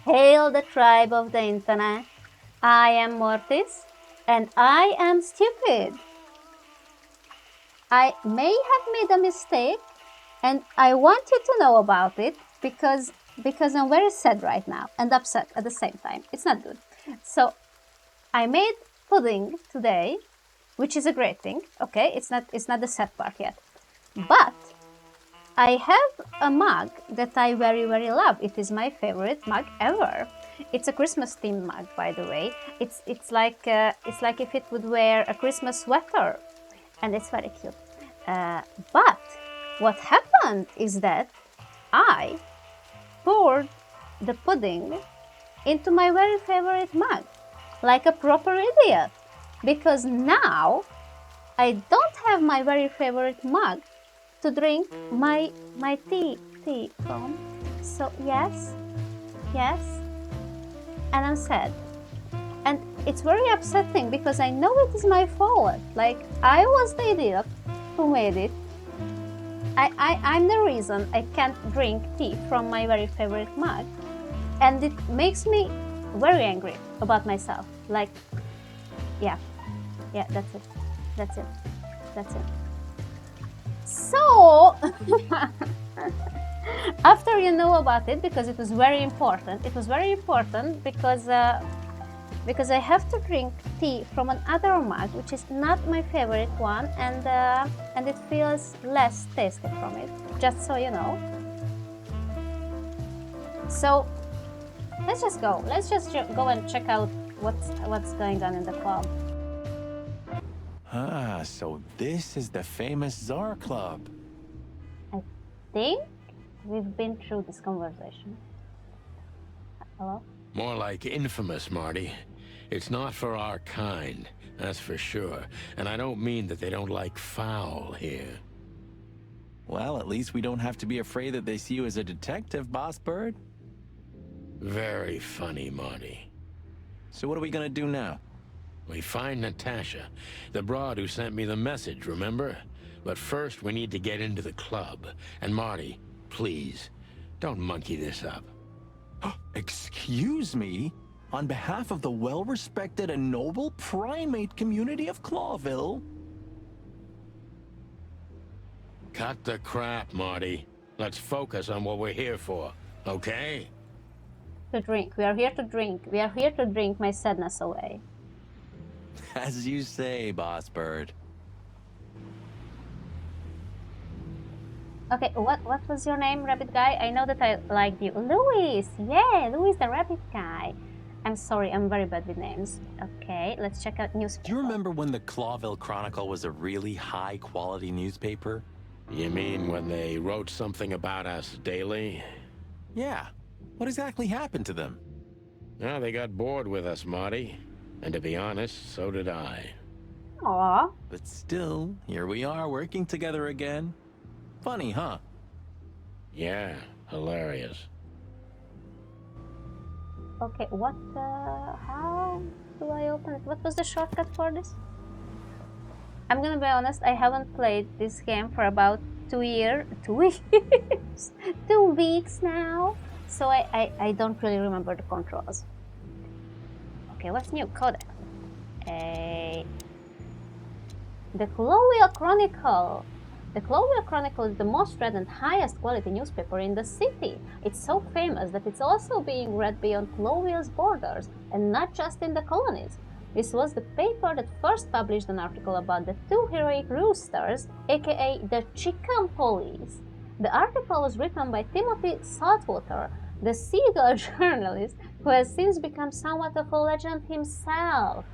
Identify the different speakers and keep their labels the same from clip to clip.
Speaker 1: Hail the tribe of the internet. I am Mortis, and I am stupid. I may have made a mistake, and I want you to know about it because I'm very sad right now and upset at the same time. It's not good. So I made pudding today, which is a great thing. Okay, it's not the sad part yet, but I have a mug that I very, very love. It is my favorite mug ever. It's a Christmas themed mug, by the way. It's like if it would wear a Christmas sweater, and it's very cute. But what happened is that I poured the pudding into my very favorite mug, like a proper idiot, because now I don't have my very favorite mug to drink my tea from. So yes, and I'm sad. And it's very upsetting because I know it is my fault. Like, I was the idiot who made it. I'm the reason I can't drink tea from my very favorite mug. And it makes me very angry about myself. Like, yeah, that's it. So, after you know about it, because it was very important because I have to drink tea from another mug, which is not my favorite one, and it feels less tasty from it, just so you know. So, let's just go and check out what's going on in the club.
Speaker 2: Ah, so this is the famous Czar Club.
Speaker 1: I think we've been through this conversation. Hello?
Speaker 3: More like infamous, Marty. It's not for our kind, that's for sure. And I don't mean that they don't like foul here.
Speaker 2: Well, at least we don't have to be afraid that they see you as a detective, Boss Bird.
Speaker 3: Very funny, Marty.
Speaker 2: So what are we gonna do now?
Speaker 3: We find Natasha, the broad who sent me the message, remember? But first, we need to get into the club. And Marty, please, don't monkey this up.
Speaker 2: Excuse me? On behalf of the well-respected and noble primate community of Clawville?
Speaker 3: Cut the crap, Marty. Let's focus on what we're here for, okay?
Speaker 1: To drink. We are here to drink. We are here to drink my sadness away.
Speaker 2: As you say, Boss Bird.
Speaker 1: Okay, what was your name, rabbit guy? I know that I liked you. Louis! Yeah, Louis the rabbit guy. I'm sorry, I'm very bad with names. Okay, let's check out newspaper.
Speaker 2: Do you remember when the Clawville Chronicle was a really high-quality newspaper?
Speaker 3: You mean when they wrote something about us daily?
Speaker 2: Yeah. What exactly happened to them?
Speaker 3: No, they got bored with us, Marty. And to be honest, so did I.
Speaker 1: Aww.
Speaker 2: But still, here we are working together again. Funny, huh?
Speaker 3: Yeah, hilarious.
Speaker 1: Okay, how do I open it? What was the shortcut for this? I'm gonna be honest, I haven't played this game for about 2 years, 2 weeks now. So I don't really remember the controls. Okay, what's new? Codex. The Clawville Chronicle. The Clawville Chronicle is the most read and highest quality newspaper in the city. It's so famous that it's also being read beyond Clawville's borders, and not just in the colonies. This was the paper that first published an article about the 2 heroic roosters, aka the ChickenPolice. The article was written by Timothy Saltwater, the seagull journalist who has since become somewhat of a legend himself.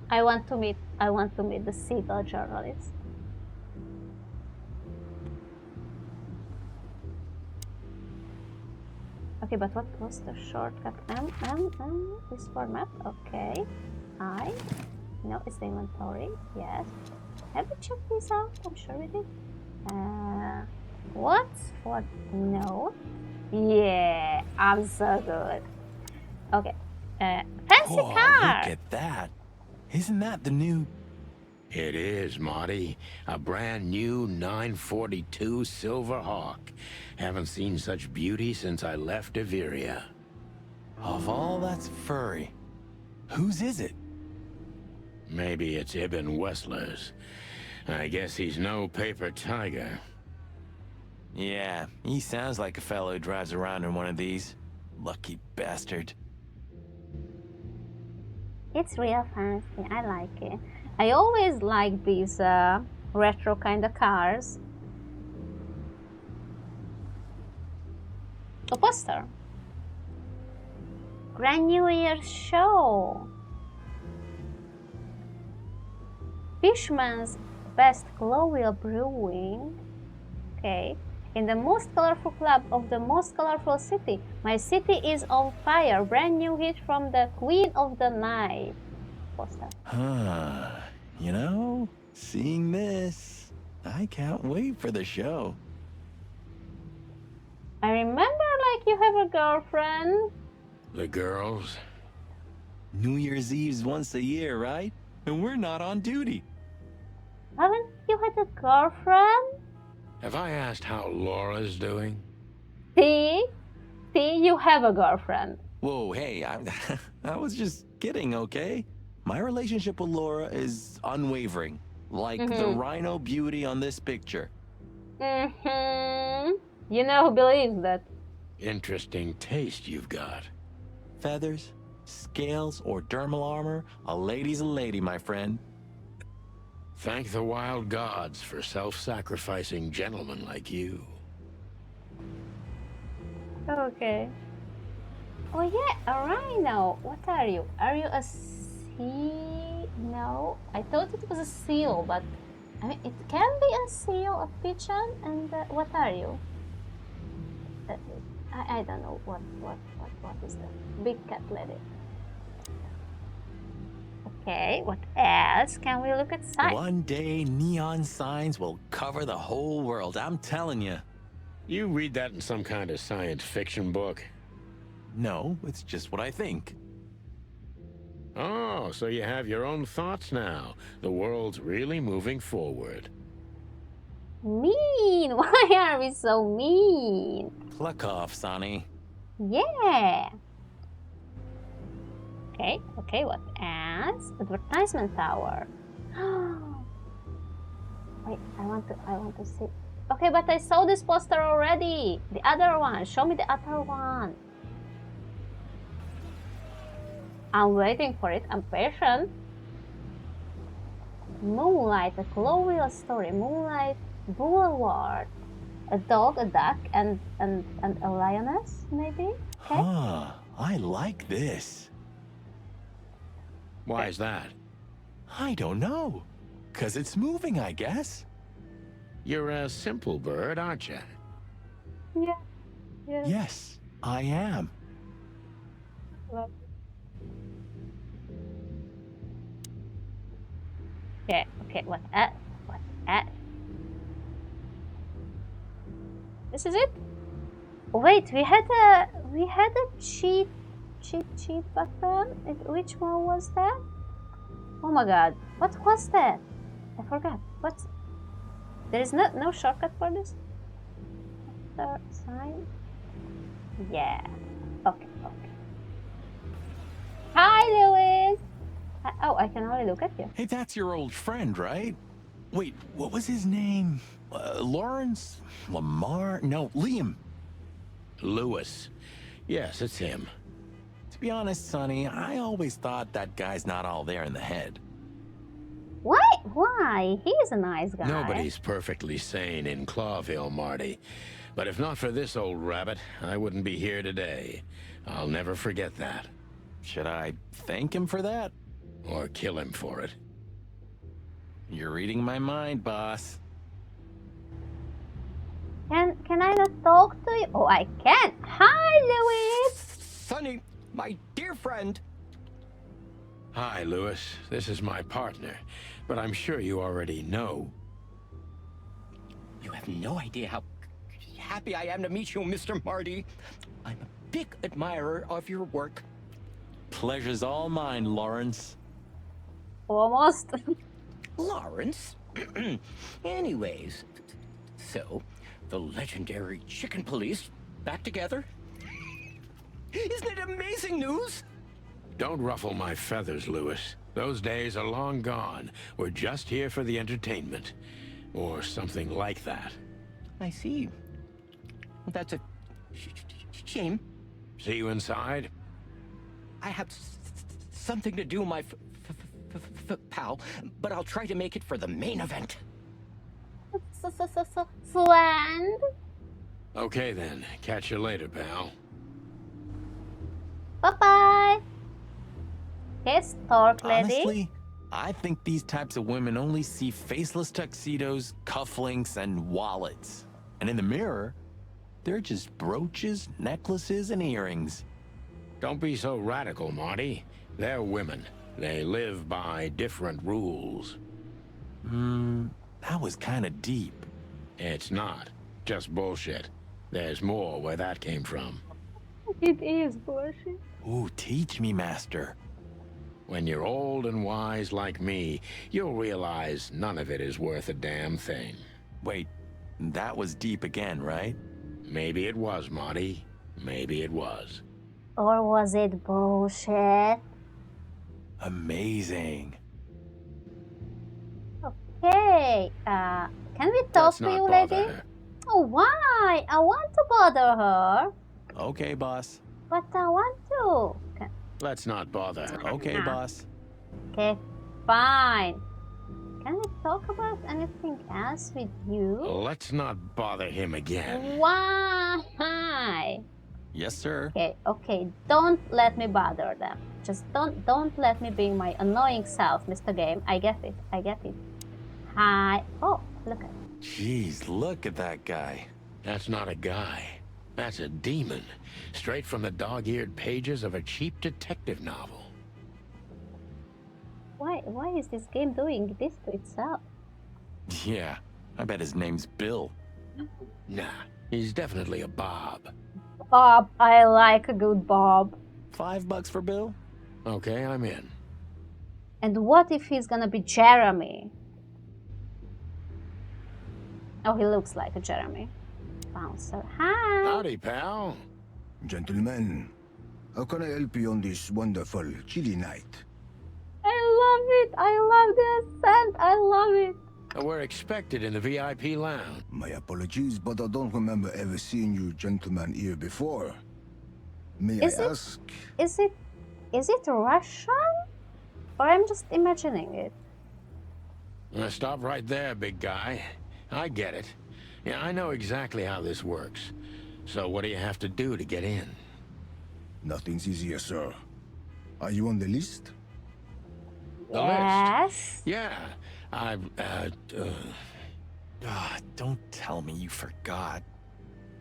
Speaker 1: I want to meet the seagull journalist. Okay, but what was the shortcut? M is for map. Okay. No, it's the inventory. Yes. Have we checked this out? I'm sure we did. What's for no? Yeah, I'm so good. Okay. Fancy
Speaker 2: Whoa,
Speaker 1: car!
Speaker 2: look at that. Isn't that the new...
Speaker 3: It is, Marty. A brand new 942 Silver Hawk. Haven't seen such beauty since I left Averia.
Speaker 2: Of all that's furry, whose is it?
Speaker 3: Maybe it's Ibn Wessler's. I guess he's no paper tiger.
Speaker 2: Yeah, he sounds like a fellow who drives around in one of these. Lucky bastard.
Speaker 1: It's real fancy. I like it. I always like these retro kind of cars. A poster. Grand New Year show. Fishman's Best Colonial Brewing. Okay. In the most colorful club of the most colorful city. My city is on fire. Brand new hit from the Queen of the Night. Poster.
Speaker 2: You know, seeing this, I can't wait for the show.
Speaker 1: I remember like you have a girlfriend.
Speaker 3: The girls?
Speaker 2: New Year's Eve's once a year, right? And we're not on duty.
Speaker 1: Haven't you had a girlfriend?
Speaker 3: Have I asked how Laura's doing?
Speaker 1: See? See, you have a girlfriend.
Speaker 2: Whoa, hey, I was just kidding, okay? My relationship with Laura is unwavering, like the rhino beauty on this picture.
Speaker 1: You know who believes that?
Speaker 3: Interesting taste you've got.
Speaker 2: Feathers, scales, or dermal armor, a lady's a lady, my friend.
Speaker 3: Thank the wild gods for self-sacrificing gentlemen like you.
Speaker 1: Okay. Oh yeah, a rhino. What are you? Are you a sea? No, I thought it was a seal, but I mean, it can be a seal, a pigeon, and what are you? I don't know what is that? Big cat lady. Okay, what else can we look at? Signs?
Speaker 2: One day, neon signs will cover the whole world, I'm telling you.
Speaker 3: You read that in some kind of science fiction book?
Speaker 2: No, it's just what I think.
Speaker 3: Oh, so you have your own thoughts now. The world's really moving forward.
Speaker 1: Mean! Why are we so mean?
Speaker 2: Pluck off, Sonny.
Speaker 1: Yeah. Okay, what else? Advertisement tower. Wait, I want to see. Okay, but I saw this poster already. The other one. Show me the other one. I'm waiting for it. I'm patient. Moonlight, a colonial story. Moonlight Boulevard. A dog, a duck, and a lioness, maybe? Okay.
Speaker 2: Huh, I like this.
Speaker 3: Why is that?
Speaker 2: I don't know. 'Cause it's moving, I guess.
Speaker 3: You're a simple bird, aren't you?
Speaker 1: Yeah.
Speaker 2: Yes, I am.
Speaker 1: Okay, what else? This is it? Oh, wait, we had a cheat button. Which one was that? Oh my god, what was that? I forgot. What? There is no shortcut for this? Sign? Yeah. Okay. Hi, Louis! Oh, I can only look at you.
Speaker 2: Hey, that's your old friend, right? Wait, what was his name? Lawrence? Lamar? No, Liam.
Speaker 3: Lewis. Yes, it's him.
Speaker 2: To be honest, Sonny, I always thought that guy's not all there in the head.
Speaker 1: Why? He's a nice guy.
Speaker 3: Nobody's perfectly sane in Clawville, Marty. But if not for this old rabbit, I wouldn't be here today. I'll never forget that.
Speaker 2: Should I thank him for that?
Speaker 3: Or kill him for it.
Speaker 2: You're reading my mind, boss.
Speaker 1: Can I not talk to you? Oh, I can. Hi, Louis.
Speaker 4: Sonny, my dear friend.
Speaker 3: Hi, Lewis. This is my partner. But I'm sure you already know.
Speaker 4: You have no idea how happy I am to meet you, Mr. Marty. I'm a big admirer of your work.
Speaker 2: Pleasure's all mine, Lawrence.
Speaker 1: Almost.
Speaker 4: Lawrence? Anyways, so, the legendary ChickenPolice back together? Isn't it amazing news?
Speaker 3: Don't ruffle my feathers, Lewis. Those days are long gone. We're just here for the entertainment. Or something like that.
Speaker 4: I see. Well, that's a shame.
Speaker 3: See you inside?
Speaker 4: I have something to do, my pal, but I'll try to make it for the main event.
Speaker 1: Friend.
Speaker 3: Okay then. Catch you later, pal.
Speaker 1: Bye-bye. Okay, Stork lady.
Speaker 2: Honestly, I think these types of women only see faceless tuxedos, cufflinks, and wallets. And in the mirror, they're just brooches, necklaces, and earrings.
Speaker 3: Don't be so radical, Marty. They're women. They live by different rules.
Speaker 2: That was kind of deep.
Speaker 3: It's not. Just bullshit. There's more where that came from.
Speaker 1: It is bullshit.
Speaker 2: Ooh, teach me, master.
Speaker 3: When you're old and wise like me, you'll realize none of it is worth a damn thing.
Speaker 2: Wait, that was deep again, right?
Speaker 3: Maybe it was, Marty. Maybe it was.
Speaker 1: Or was it bullshit?
Speaker 2: Amazing.
Speaker 1: Okay, can we talk
Speaker 3: Let's
Speaker 1: to
Speaker 3: not
Speaker 1: you,
Speaker 3: bother
Speaker 1: lady?
Speaker 3: her.
Speaker 1: Oh, why? I want to bother her,
Speaker 2: Okay, boss.
Speaker 1: but I want to.
Speaker 3: Let's not bother her.
Speaker 2: Okay, boss.
Speaker 1: Okay, fine. Can we talk about anything else with you?
Speaker 3: Let's not bother him again.
Speaker 1: Why?
Speaker 2: Yes, sir.
Speaker 1: Okay, don't let me bother them. Just don't let me be my annoying self, Mr. Game. I get it. Hi. Oh, look at it.
Speaker 2: Jeez, look at that guy.
Speaker 3: That's not a guy. That's a demon. Straight from the dog-eared pages of a cheap detective novel.
Speaker 1: Why is this game doing this to itself?
Speaker 2: Yeah, I bet his name's Bill.
Speaker 3: Nah, he's definitely a Bob.
Speaker 1: Bob, I like a good Bob.
Speaker 2: $5 for Bill?
Speaker 3: Okay, I'm in.
Speaker 1: And what if he's gonna be Jeremy? Oh, he looks like a Jeremy. Bouncer. Hi.
Speaker 3: Howdy, pal.
Speaker 5: Gentlemen, how can I help you on this wonderful chilly night?
Speaker 1: I love it. I love the scent. I love it.
Speaker 3: We're expected in the VIP lounge.
Speaker 5: My apologies, but I don't remember ever seeing you gentlemen here before. May
Speaker 1: Is
Speaker 5: I
Speaker 1: it-
Speaker 5: ask?
Speaker 1: Is it Russian? Or I'm just imagining it.
Speaker 3: Stop right there, big guy. I get it. Yeah, I know exactly how this works. So what do you have to do to get in?
Speaker 5: Nothing's easier, sir. Are you on the list?
Speaker 3: The list?
Speaker 1: Yes.
Speaker 3: Yeah,
Speaker 2: Don't tell me you forgot.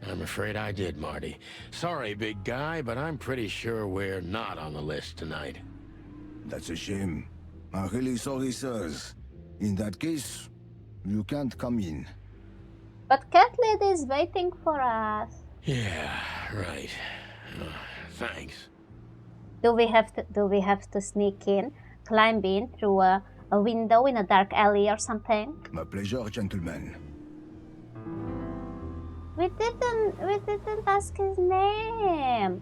Speaker 3: I'm afraid I did, Marty. Sorry, big guy, but I'm pretty sure we're not on the list tonight.
Speaker 5: That's a shame. I'm really sorry, sirs. In that case, you can't come in.
Speaker 1: But Cat Lady is waiting for us.
Speaker 3: Yeah, right. Thanks.
Speaker 1: Do we have to sneak in, climb in through a window in a dark alley or something?
Speaker 5: My pleasure, gentlemen.
Speaker 1: We didn't ask his name.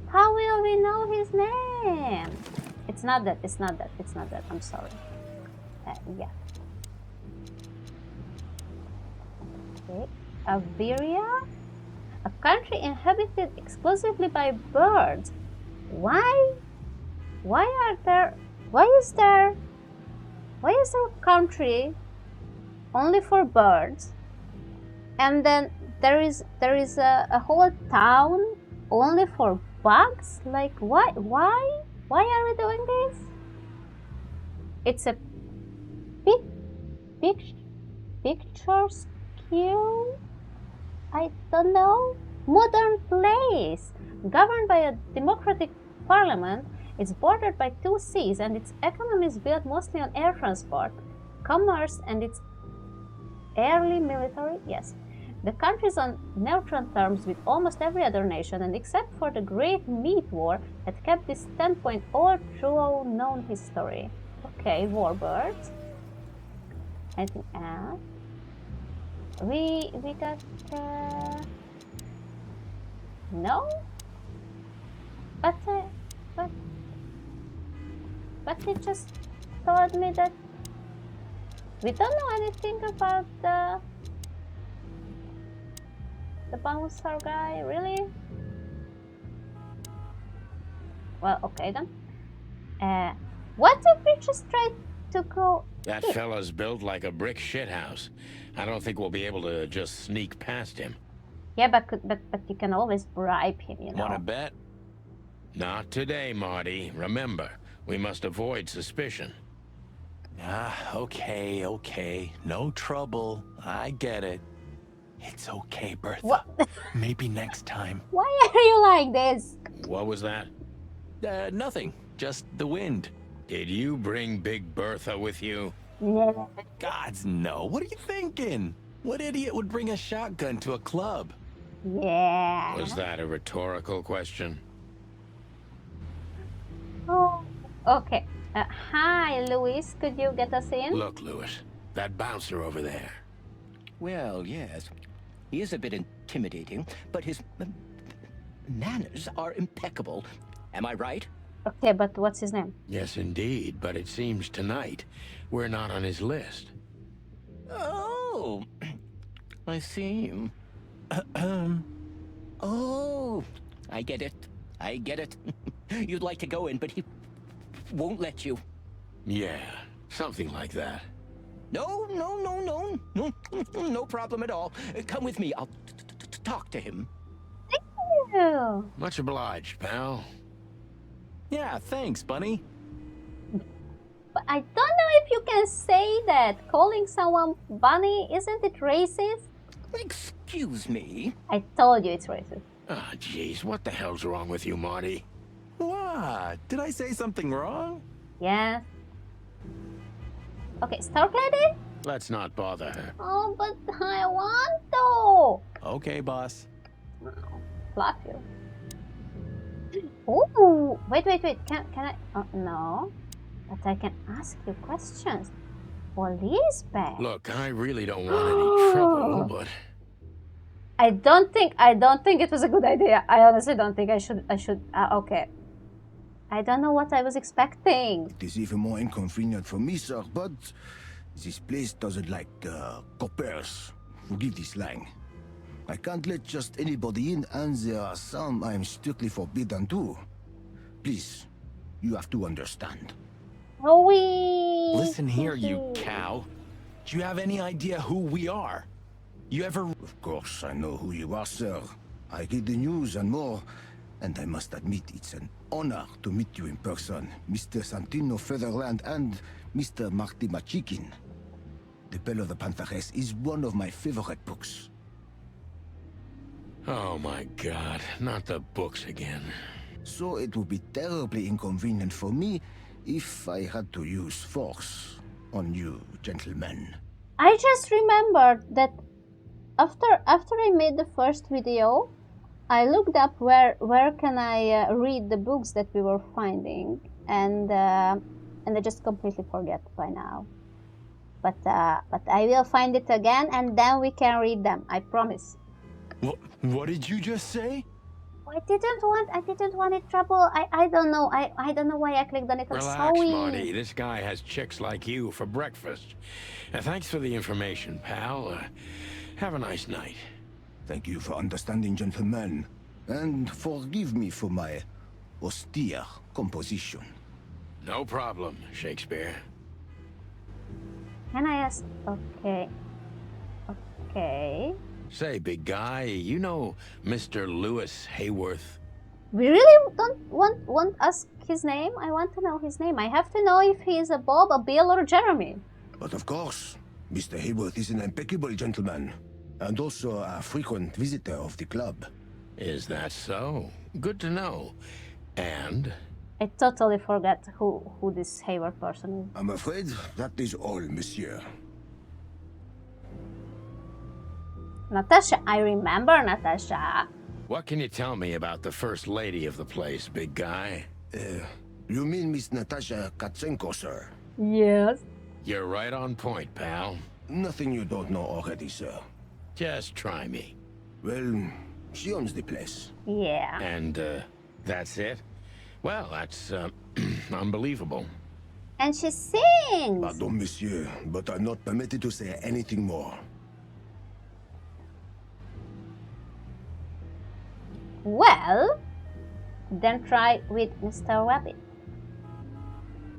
Speaker 1: How will we know his name? It's not that. I'm sorry. Yeah. Okay. Iberia? A country inhabited exclusively by birds. Why is there a country only for birds? And then there is a whole town only for bugs? Like why are we doing this? It's a pictures queue? I don't know. Modern place, governed by a democratic parliament. It's bordered by 2 seas, and its economy is built mostly on air transport, commerce, and its early military. Yes, the country is on neutral terms with almost every other nation, and except for the Great Meat War, had kept this standpoint all through known history. Okay, warbirds. Anything else? We got no. But, but, but he just told me that we don't know anything about the bouncer guy, really? Well, okay then. What if we just try to go
Speaker 3: That
Speaker 1: in?
Speaker 3: fella's built like a brick shithouse. I don't think we'll be able to just sneak past him.
Speaker 1: Yeah, but you can always bribe him, you know.
Speaker 2: Want to bet?
Speaker 3: Not today, Marty. Remember, we must avoid suspicion.
Speaker 2: Okay. No trouble. I get it. It's okay, Bertha.
Speaker 1: What?
Speaker 2: Maybe next time.
Speaker 1: Why are you like this?
Speaker 3: What was that?
Speaker 2: Nothing. Just the wind.
Speaker 3: Did you bring Big Bertha with you?
Speaker 1: No.
Speaker 2: Gods, no. What are you thinking? What idiot would bring a shotgun to a club?
Speaker 1: Yeah.
Speaker 3: Was that a rhetorical question?
Speaker 1: Oh, okay. Hi, Luis. Could you get us in?
Speaker 3: Look, Louis, that bouncer over there.
Speaker 4: Well, yes. He is a bit intimidating, but his manners are impeccable. Am I right?
Speaker 1: Okay, but what's his name?
Speaker 3: Yes, indeed, but it seems tonight we're not on his list.
Speaker 4: Oh, I see. Oh, I get it. You'd like to go in, but he won't let you.
Speaker 3: Yeah, something like that.
Speaker 4: No problem at all. Come with me. I'll talk to him.
Speaker 1: Ew.
Speaker 3: Much obliged, pal.
Speaker 2: Yeah, thanks, Bunny.
Speaker 1: But I don't know if you can say that. Calling someone bunny, isn't it racist?
Speaker 4: Excuse me.
Speaker 1: I told you it's racist.
Speaker 3: Ah, jeez, what the hell's wrong with you, Marty?
Speaker 2: What? Did I say something wrong?
Speaker 1: Yes. Okay, Stark Lady?
Speaker 3: Let's not bother her.
Speaker 1: Oh, but I want to.
Speaker 2: Okay, boss.
Speaker 1: Fluff you. Ooh, wait. Can I? No, but I can ask you questions. Police bag.
Speaker 3: Look, I really don't want any trouble, but
Speaker 1: I don't think it was a good idea. I honestly don't think I should. Okay. I don't know what I was expecting.
Speaker 5: It is even more inconvenient for me, sir, but this place doesn't like coppers. Forgive the slang. I can't let just anybody in, and there are some I'm strictly forbidden to. Please, you have to understand.
Speaker 2: Listen here, you cow. Do you have any idea who we are? You ever...
Speaker 5: Of course, I know who you are, sir. I read the news and more, and I must admit it's an honor to meet you in person, Mr. Santino Featherland and Mr. Marty Machikin. The Bell of the Pantheress is one of my favorite books.
Speaker 3: oh my God, not the books again.
Speaker 5: So it would be terribly inconvenient for me if I had to use force on you, gentlemen.
Speaker 1: I just remembered that after I made the first video, I looked up where can I read the books that we were finding, and I just completely forget by now. But I will find it again, and then we can read them. I promise.
Speaker 2: What did you just say?
Speaker 1: I didn't want any trouble. I don't know. I don't know why I clicked on it. I'm
Speaker 3: Relax,
Speaker 1: sorry.
Speaker 3: Marty. This guy has chicks like you for breakfast. Thanks for the information, pal. Have a nice night.
Speaker 5: Thank you for understanding, gentlemen, and forgive me for my austere composition.
Speaker 3: No problem, Shakespeare.
Speaker 1: Can I ask? Okay.
Speaker 3: Say, big guy, you know Mr. Lewis Hayworth?
Speaker 1: We really don't want ask his name. I want to know his name. I have to know if he is a Bob, a Bill, or a Jeremy.
Speaker 5: But of course, Mr. Hayworth is an impeccable gentleman, and also a frequent visitor of the club.
Speaker 3: Is that so? Good to know. And?
Speaker 1: I totally forgot who this Hayward person is.
Speaker 5: I'm afraid that is all, monsieur.
Speaker 1: Natasha, I remember Natasha.
Speaker 3: What can you tell me about the first lady of the place, big guy?
Speaker 5: You mean Miss Natasha Katsenko, sir?
Speaker 1: Yes.
Speaker 3: You're right on point, pal.
Speaker 5: Nothing you don't know already, sir.
Speaker 3: Just try me.
Speaker 5: Well, she owns the place.
Speaker 1: Yeah.
Speaker 3: And, that's it? Well, that's unbelievable.
Speaker 1: And she sings.
Speaker 5: Pardon, monsieur, but I'm not permitted to say anything more.
Speaker 1: Well, then try with Mr. Rabbit.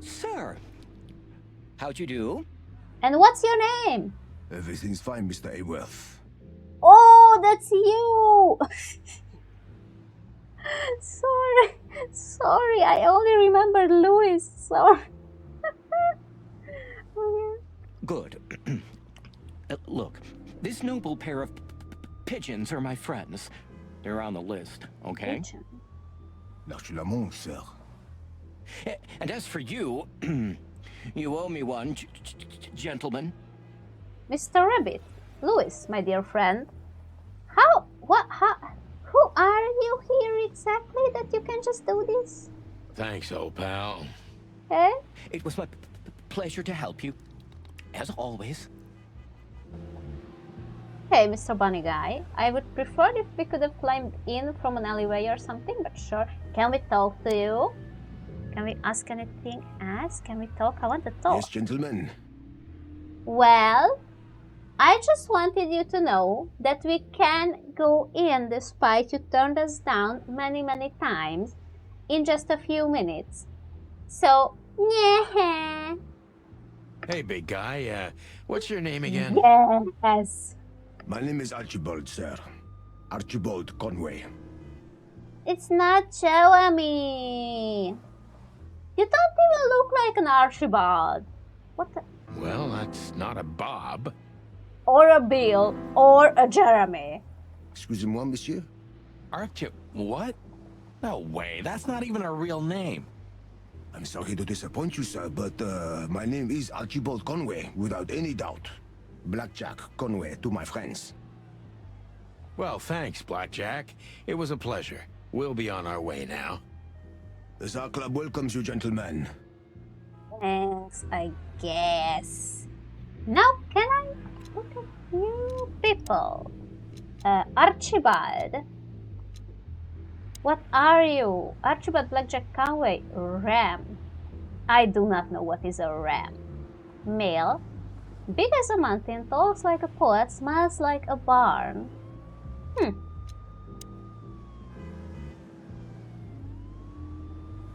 Speaker 4: Sir, how'd you do?
Speaker 1: And what's your name?
Speaker 5: Everything's fine, Mr. Aworth.
Speaker 1: Oh, that's you! Sorry, I only remembered Louis. Sorry. Oh,
Speaker 4: Good. Look, this noble pair of pigeons are my friends. They're on the list, okay?
Speaker 1: yeah.
Speaker 5: L'archulamonde, sir.
Speaker 4: And as for you, you owe me one, gentlemen.
Speaker 1: Mr. Rabbit, Louis, my dear friend. Who are you here exactly that you can just do this?
Speaker 3: Thanks, old pal.
Speaker 1: Eh?
Speaker 4: It was my pleasure to help you, as always.
Speaker 1: Hey, Mr. Bunny Guy, I would prefer if we could have climbed in from an alleyway or something, but sure. Can we talk to you? Can we ask anything else? Can we talk? I want to talk.
Speaker 5: Yes, gentlemen.
Speaker 1: Well, I just wanted you to know that we can go in despite you turned us down many, many times in just a few minutes. So, yeah.
Speaker 3: Hey, big guy, what's your name again?
Speaker 1: Yes.
Speaker 5: My name is Archibald, sir. Archibald Conway.
Speaker 1: It's not Jeremy. You don't even look like an Archibald. What the?
Speaker 3: Well, that's not a Bob.
Speaker 1: Or a Bill, or a Jeremy.
Speaker 5: Excusez-moi, monsieur?
Speaker 2: Archie, what? No way, that's not even a real name.
Speaker 5: I'm sorry to disappoint you, sir, but my name is Archibald Conway, without any doubt. Blackjack Conway to my friends.
Speaker 3: Well, thanks, Blackjack. It was a pleasure. We'll be on our way now.
Speaker 5: The Czar Club welcomes you, gentlemen.
Speaker 1: Thanks, I guess. Now, can I look at new people? Archibald. What are you? Archibald Blackjack Conway. Ram. I do not know what is a ram. Male. Big as a mountain, talks like a poet, smells like a barn.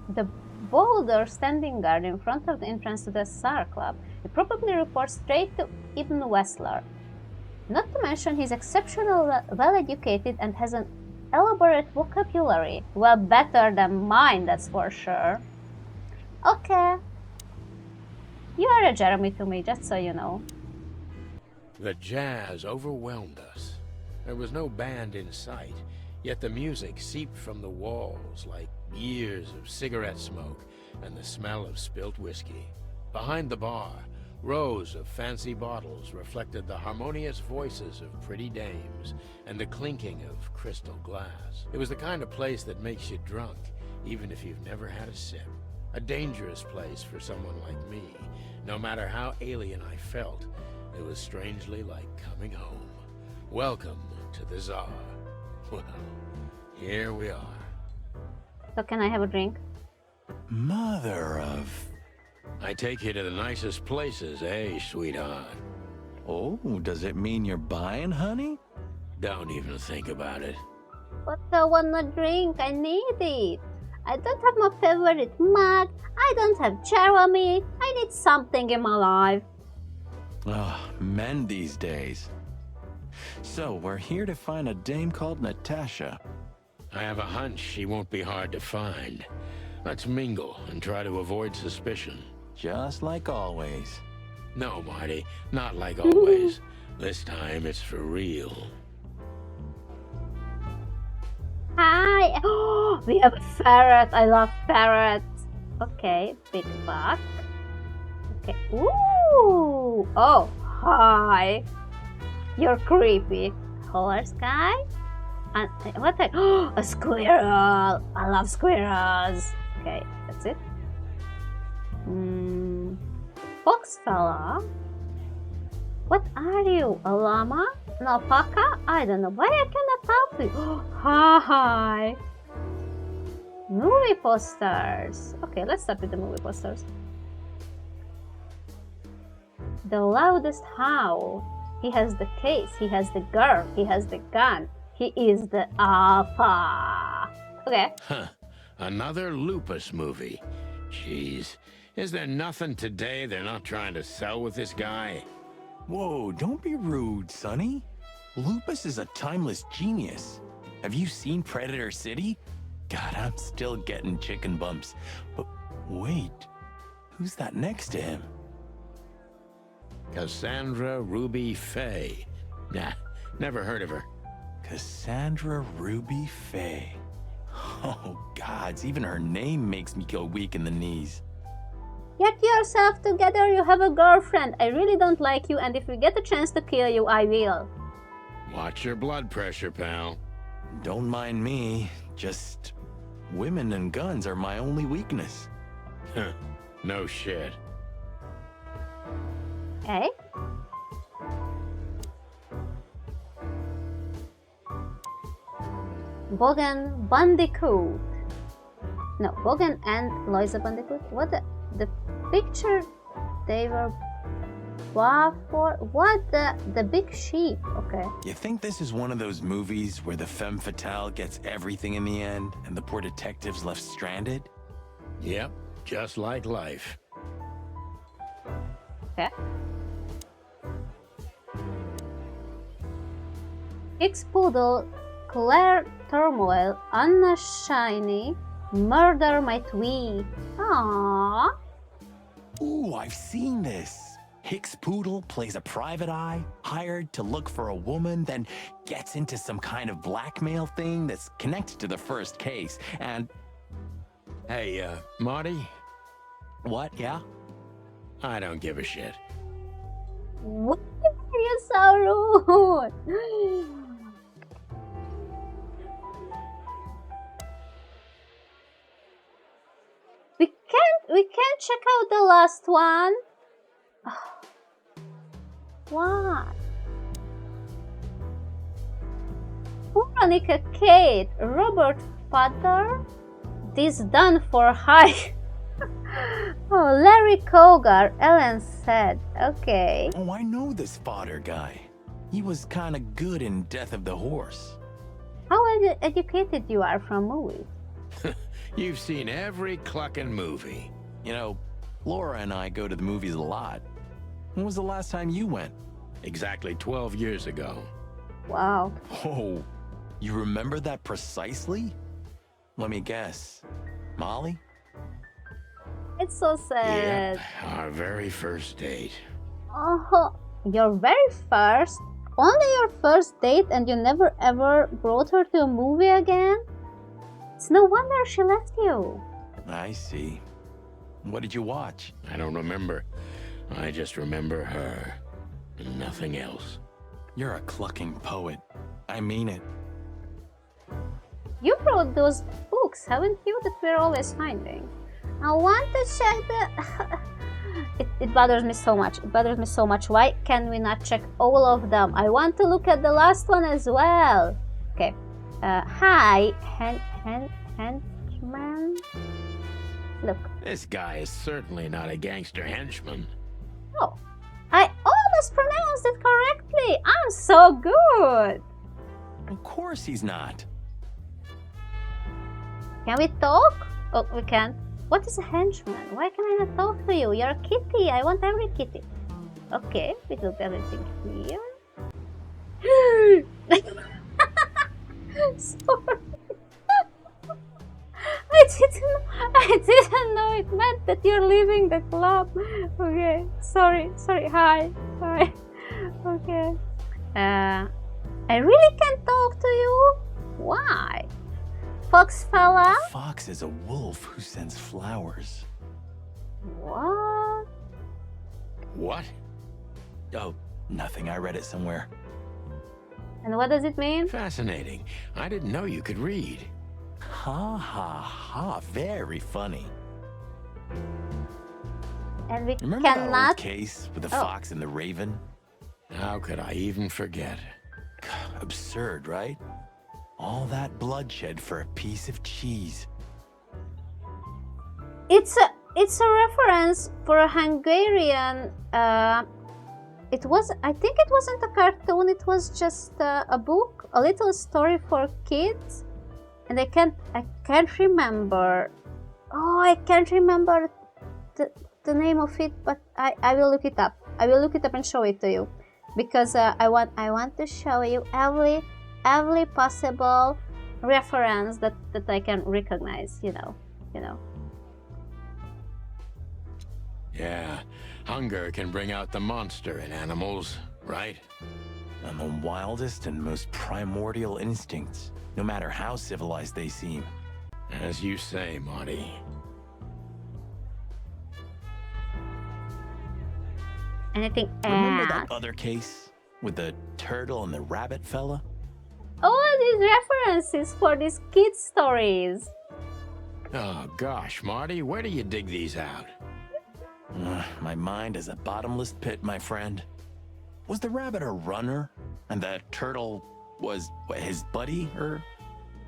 Speaker 1: The boulder standing guard in front of the entrance to the Czar Club. He probably reports straight to Ibn Wessler. Not to mention he's exceptionally well-educated and has an elaborate vocabulary. Well, better than mine, that's for sure. Okay. You are a Jeremy to me, just so you know.
Speaker 3: The jazz overwhelmed us. There was no band in sight, yet the music seeped from the walls like years of cigarette smoke and the smell of spilt whiskey. Behind the bar, rows of fancy bottles reflected the harmonious voices of pretty dames and the clinking of crystal glass. It was the kind of place that makes you drunk, even if you've never had a sip. A dangerous place for someone like me. No matter how alien I felt, it was strangely like coming home. Welcome to the Czar. Well, here we are.
Speaker 1: So can I have a drink?
Speaker 2: Mother of...
Speaker 3: I take you to the nicest places, eh, sweetheart?
Speaker 2: Oh, does it mean you're buying, honey?
Speaker 3: Don't even think about it.
Speaker 1: But I wanna drink, I need it. I don't have my favorite mug, I don't have Jeremy, I need something in my life.
Speaker 2: Oh, men these days. So, we're here to find a dame called Natasha.
Speaker 3: I have a hunch she won't be hard to find. Let's mingle and try to avoid suspicion.
Speaker 2: Just like always.
Speaker 3: No, Marty, not like always. This time it's for real.
Speaker 1: Hi! Oh, we have a ferret. I love ferrets. Okay, big buck. Okay. Ooh! Oh, hi. You're creepy. Horse guy? And what the? Oh, a squirrel. I love squirrels. Okay, that's it. Fox fella. What are you? A llama? An alpaca? I don't know. Why I cannot help you? Oh, hi. Movie posters. Okay, let's start with the movie posters. The loudest howl. He has the case. He has the girl. He has the gun. He is the alpha. Okay.
Speaker 3: Huh. Another lupus movie. Jeez. Is there nothing today they're not trying to sell with this guy?
Speaker 2: Whoa, don't be rude, Sonny. Lupus is a timeless genius. Have you seen Predator City? God, I'm still getting chicken bumps. But wait, who's that next to him?
Speaker 3: Cassandra Ruby Faye. Nah, never heard of her.
Speaker 2: Cassandra Ruby Faye. Oh, gods, even her name makes me go weak in the knees.
Speaker 1: Get yourself together, you have a girlfriend. I really don't like you, and if we get a chance to kill you, I will.
Speaker 3: Watch your blood pressure, pal.
Speaker 2: Don't mind me, just women and guns are my only weakness.
Speaker 3: No shit.
Speaker 1: Okay. Bogan Bandicoot. No, Bogan and Loisa Bandicoot. What the picture they were buff for? What the big sheep? Okay.
Speaker 2: You think this is one of those movies where the femme fatale gets everything in the end and the poor detective's left stranded?
Speaker 3: Yep, just like life.
Speaker 1: Okay. Hicks Poodle, Claire Turmoil, Anna Shiny, Murder My Twee. Aww.
Speaker 2: Ooh, I've seen this. Hicks Poodle plays a private eye, hired to look for a woman, then gets into some kind of blackmail thing that's connected to the first case, and...
Speaker 3: Hey, Marty?
Speaker 2: What, yeah?
Speaker 3: I don't give a shit.
Speaker 1: Why are you so rude? We can't check out the last one. What? Veronica Kate, Robert Potter. This done for high. Oh, Larry Kogar, Ellen said. Okay.
Speaker 2: Oh, I know this fodder guy. He was kinda good in Death of the Horse.
Speaker 1: How educated you are from movies?
Speaker 3: You've seen every clucking movie.
Speaker 2: You know, Laura and I go to the movies a lot. When was the last time you went?
Speaker 3: Exactly 12 years ago.
Speaker 1: Wow.
Speaker 2: Oh, you remember that precisely? Let me guess. Molly?
Speaker 1: It's so sad.
Speaker 3: Yep, our very first date.
Speaker 1: Oh, your very first? Only your first date and you never ever brought her to a movie again? It's no wonder she left you.
Speaker 2: I see. What did you watch?
Speaker 3: I don't remember. I just remember her. And nothing else.
Speaker 2: You're a clucking poet. I mean it.
Speaker 1: You wrote those books, haven't you, that we're always finding? I want to check the... it bothers me so much. It bothers me so much. Why can we not check all of them? I want to look at the last one as well. Okay. Hi, henchman. Look.
Speaker 3: This guy is certainly not a gangster henchman.
Speaker 1: Oh, I almost pronounced it correctly. I'm so good.
Speaker 2: Of course he's not.
Speaker 1: Can we talk? Oh, we can't. What is a henchman? Why can I not talk to you? You're a kitty. I want every kitty. Okay, we look everything here. Sorry. I didn't know it meant that you're leaving the club. Okay, sorry, hi. Okay. I really can't talk to you. Why? Fox fella?
Speaker 2: A fox is a wolf who sends flowers.
Speaker 1: What?
Speaker 3: What?
Speaker 2: Oh, nothing. I read it somewhere.
Speaker 1: And what does it mean?
Speaker 3: Fascinating. I didn't know you could read.
Speaker 2: Ha ha ha. Very funny.
Speaker 1: And we
Speaker 2: Remember that
Speaker 1: cannot...
Speaker 2: old case with the fox and the raven?
Speaker 3: How could I even forget?
Speaker 2: Absurd, right? All that bloodshed for a piece of cheese.
Speaker 1: It's a reference for a Hungarian. I think it wasn't a cartoon. It was just a book, a little story for kids, and I can't remember. Oh, I can't remember the name of it, but I will look it up. I will look it up and show it to you, because I want to show you every possible reference that I can recognize. You know.
Speaker 3: Yeah, hunger can bring out the monster in animals, right?
Speaker 2: And the wildest and most primordial instincts, no matter how civilized they seem.
Speaker 3: As you say, Marty.
Speaker 1: Anything
Speaker 2: Remember
Speaker 1: else?
Speaker 2: that other case with the turtle and the rabbit fella?
Speaker 1: Oh, these references for these kids stories.
Speaker 3: Oh gosh, Marty, where do you dig these out?
Speaker 2: My mind is a bottomless pit, my friend. Was the rabbit a runner? And the turtle was his buddy, or?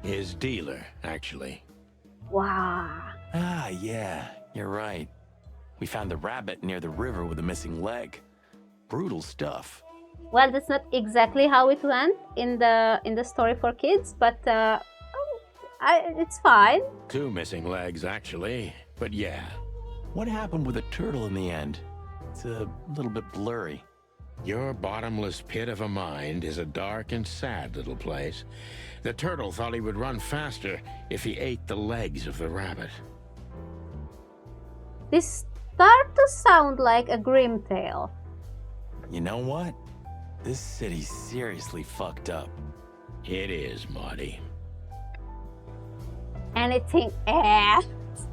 Speaker 3: His dealer, actually.
Speaker 1: Wow.
Speaker 2: Ah, yeah, you're right. We found the rabbit near the river with a missing leg. Brutal stuff.
Speaker 1: Well, that's not exactly how it went in the story for kids, but it's fine.
Speaker 3: 2 missing legs, actually. But yeah.
Speaker 2: What happened with the turtle in the end? It's a little bit blurry.
Speaker 3: Your bottomless pit of a mind is a dark and sad little place. The turtle thought he would run faster if he ate the legs of the rabbit.
Speaker 1: This starts to sound like a grim tale.
Speaker 2: You know what? This city's seriously fucked up.
Speaker 3: It is, Marty.
Speaker 1: Anything else?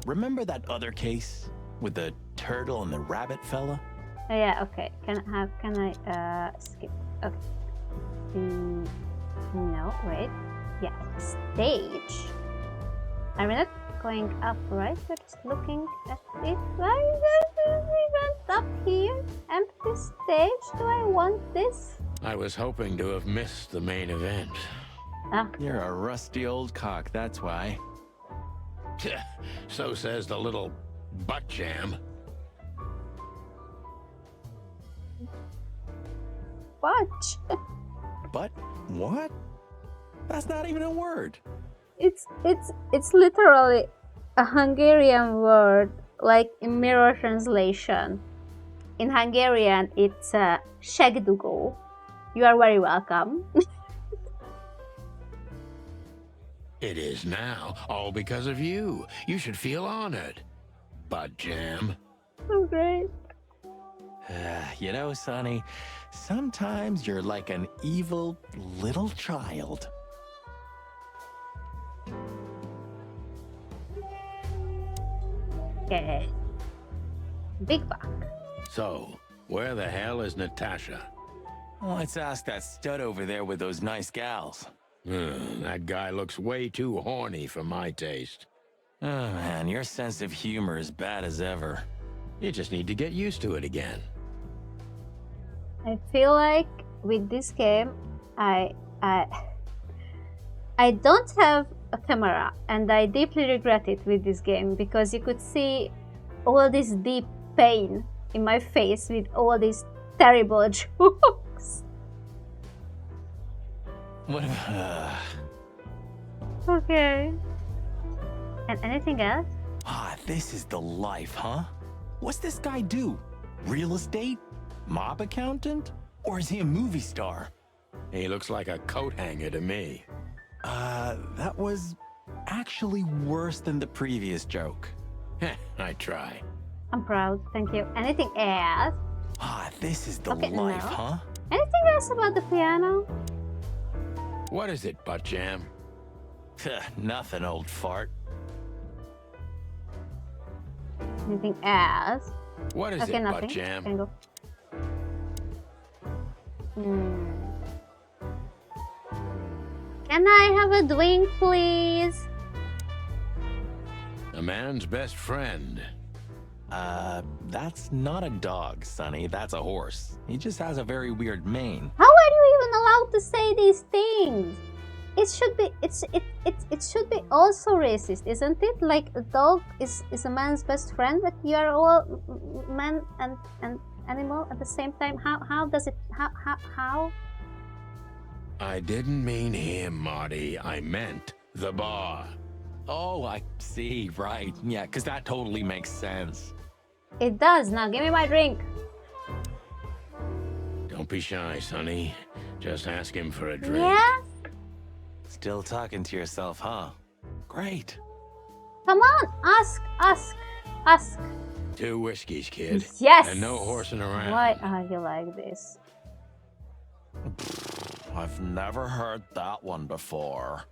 Speaker 2: Remember that other case with the turtle and the rabbit fella?
Speaker 1: Oh, yeah, okay. Can I skip? Okay. No, wait. Yeah, stage. Are we not going up, right? We're just looking at it. Why does we went up here? Empty stage? Do I want this?
Speaker 3: I was hoping to have missed the main event.
Speaker 1: Ah,
Speaker 2: You're a rusty old cock, that's why.
Speaker 3: So says the little butt jam.
Speaker 1: watch.
Speaker 2: But what? That's not even a word.
Speaker 1: It's literally a Hungarian word, like in mirror translation. In Hungarian, it's segdugó. You are very welcome.
Speaker 3: It is now, all because of you. You should feel honored. Butt jam.
Speaker 1: So great.
Speaker 2: You know, Sonny, sometimes you're like an evil little child.
Speaker 1: Okay. Big buck.
Speaker 3: So, where the hell is Natasha?
Speaker 2: Let's ask that stud over there with those nice gals.
Speaker 3: That guy looks way too horny for my taste.
Speaker 2: Oh man, your sense of humor is bad as ever.
Speaker 3: You just need to get used to it again.
Speaker 1: I feel like with this game, I don't have a camera, and I deeply regret it with this game, because you could see all this deep pain in my face with all these terrible jokes.
Speaker 2: What?
Speaker 1: Okay. And anything else?
Speaker 2: This is the life, huh? What's this guy do? Real estate? Mob accountant? Or is he a movie star?
Speaker 3: He looks like a coat hanger to me.
Speaker 2: That was actually worse than the previous joke.
Speaker 3: I try.
Speaker 1: I'm proud, thank you. Anything else?
Speaker 2: This is the
Speaker 1: Okay,
Speaker 2: life,
Speaker 1: no.
Speaker 2: huh?
Speaker 1: Anything else about the piano?
Speaker 3: What is it, butt jam?
Speaker 2: Nothing, old fart.
Speaker 1: Anything else?
Speaker 3: What is
Speaker 1: Okay,
Speaker 3: it,
Speaker 1: nothing.
Speaker 3: butt jam?
Speaker 1: Can go. Can I have a drink, please?
Speaker 3: A man's best friend.
Speaker 2: That's not a dog, Sonny. That's a horse. He just has a very weird mane.
Speaker 1: How are you even allowed to say these things? it should be it should be also racist, isn't it? Like a dog is a man's best friend, but you are all man and animal at the same time. How does it how?
Speaker 3: I didn't mean him, Marty. I meant the bar.
Speaker 2: Oh, I see, right. Yeah, because that totally makes sense.
Speaker 1: It does. Now give me my drink.
Speaker 3: Don't be shy, Sonny. Just ask him for a drink.
Speaker 1: Yeah?
Speaker 2: Still talking to yourself, huh? Great.
Speaker 1: Come on, ask.
Speaker 3: 2 whiskeys, kid.
Speaker 1: Yes.
Speaker 3: And no horsing around.
Speaker 1: Why are you like this?
Speaker 2: I've never heard that one before.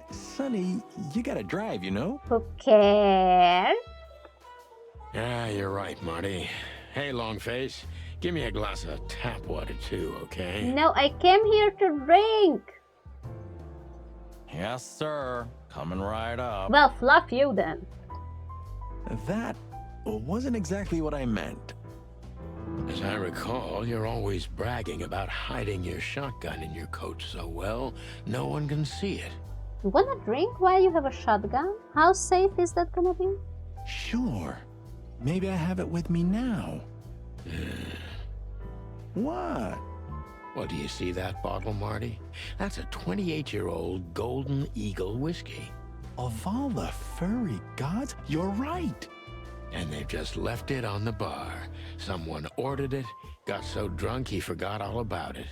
Speaker 2: Sonny, you gotta drive, you know?
Speaker 1: Who cares?
Speaker 3: Yeah, you're right, Marty. Hey, Longface, give me a glass of tap water too, okay?
Speaker 1: No, I came here to drink.
Speaker 2: Yes, sir. Coming right up.
Speaker 1: Well, fluff you then.
Speaker 2: That wasn't exactly what I meant.
Speaker 3: As I recall, you're always bragging about hiding your shotgun in your coat so well, no one can see it.
Speaker 1: You wanna drink while you have a shotgun? How safe is that gonna be?
Speaker 2: Sure. Maybe I have it with me now. What?
Speaker 3: Well, do you see that bottle, Marty? That's a 28-year-old Golden Eagle whiskey.
Speaker 2: Of all the furry gods, you're right.
Speaker 3: And they've just left it on the bar. Someone ordered it, got so drunk he forgot all about it.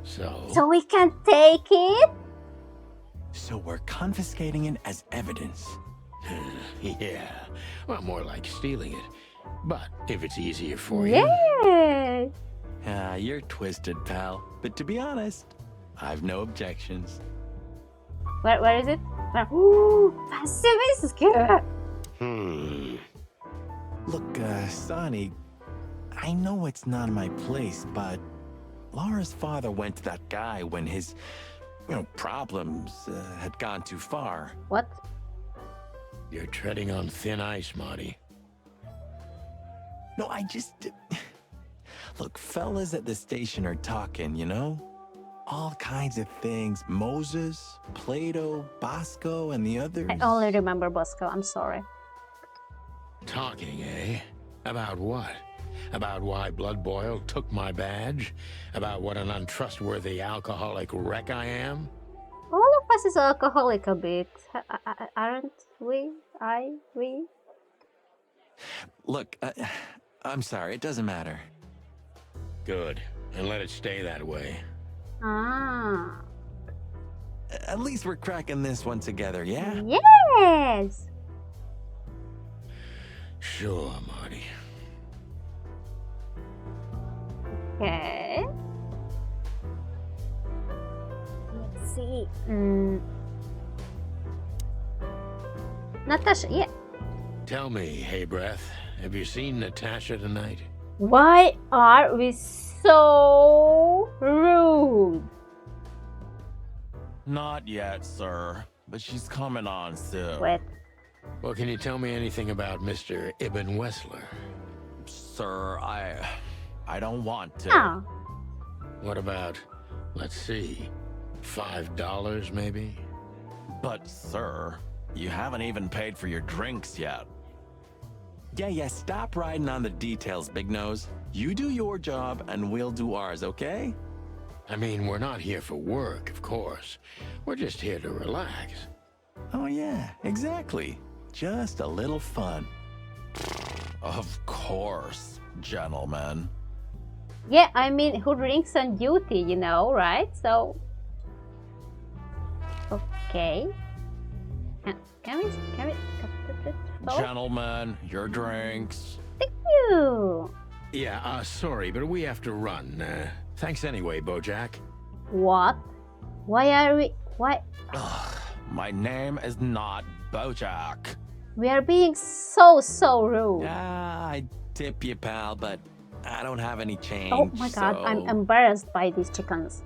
Speaker 1: So we can take it?
Speaker 2: So we're confiscating it as evidence.
Speaker 3: Yeah, well, more like stealing it. But if it's easier for you...
Speaker 1: Yay!
Speaker 2: You're twisted, pal. But to be honest, I've no objections.
Speaker 1: Where is it? Ooh, passivistic.
Speaker 2: Look, Sonny, I know it's not my place, but Laura's father went to that guy when his, problems had gone too far.
Speaker 1: What?
Speaker 3: You're treading on thin ice, Marty.
Speaker 2: No, I just... Look, fellas at the station are talking, you know? All kinds of things. Moses, Plato, Bosco, and the others.
Speaker 1: I only remember Bosco, I'm sorry.
Speaker 3: Talking, eh? About what? About why Blood Boil took my badge? About what an untrustworthy alcoholic wreck I am?
Speaker 1: All of us is alcoholic a bit, aren't we? We?
Speaker 2: Look, I'm sorry, it doesn't matter.
Speaker 3: Good, and let it stay that way.
Speaker 1: Ah.
Speaker 2: At least we're cracking this one together, yeah?
Speaker 1: Yes!
Speaker 3: Sure, Marty.
Speaker 1: Okay. Let's see. Natasha, yeah.
Speaker 3: Tell me, Hey Breath, have you seen Natasha tonight?
Speaker 1: Why are we so rude?
Speaker 2: Not yet, sir. But she's coming on soon.
Speaker 1: Wait.
Speaker 3: Well, can you tell me anything about Mr. Ibn Wessler?
Speaker 2: Sir, I don't want to.
Speaker 1: Oh.
Speaker 3: What about, let's see, $5 maybe?
Speaker 2: But, sir, you haven't even paid for your drinks yet. Yeah, stop riding on the details, Big Nose. You do your job, and we'll do ours, okay?
Speaker 3: I mean, we're not here for work, of course. We're just here to relax.
Speaker 2: Oh, yeah, exactly. Just a little fun. Of course, gentlemen.
Speaker 1: Yeah, I mean, who drinks on duty, you know, right? So... Okay. Can we... Oh.
Speaker 2: Gentlemen, your drinks.
Speaker 1: Thank you.
Speaker 3: Yeah, sorry, but we have to run. Thanks anyway, Bojack.
Speaker 1: What? Why are we... Why...
Speaker 2: Ugh, my name is not Bojack.
Speaker 1: We are being so rude.
Speaker 2: I tip you, pal, but I don't have any change.
Speaker 1: Oh my god,
Speaker 2: so...
Speaker 1: I'm embarrassed by these chickens.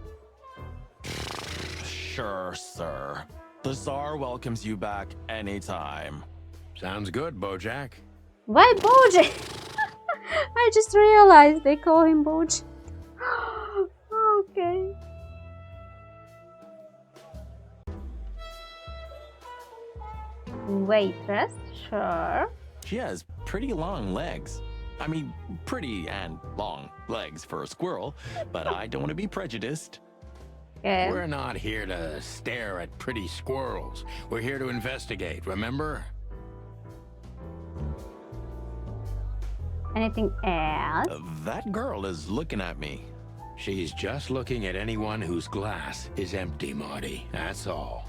Speaker 2: Sure, sir. The Tsar welcomes you back anytime.
Speaker 3: Sounds good, Bojack.
Speaker 1: Why Bojack? I just realized they call him Bojack. Okay. Waitress, sure.
Speaker 2: She has pretty long legs. I mean, pretty and long legs for a squirrel, but I don't want to be prejudiced.
Speaker 1: Okay.
Speaker 3: We're not here to stare at pretty squirrels. We're here to investigate, remember?
Speaker 1: Anything else?
Speaker 2: That girl is looking at me.
Speaker 3: She's just looking at anyone whose glass is empty, Marty. That's all.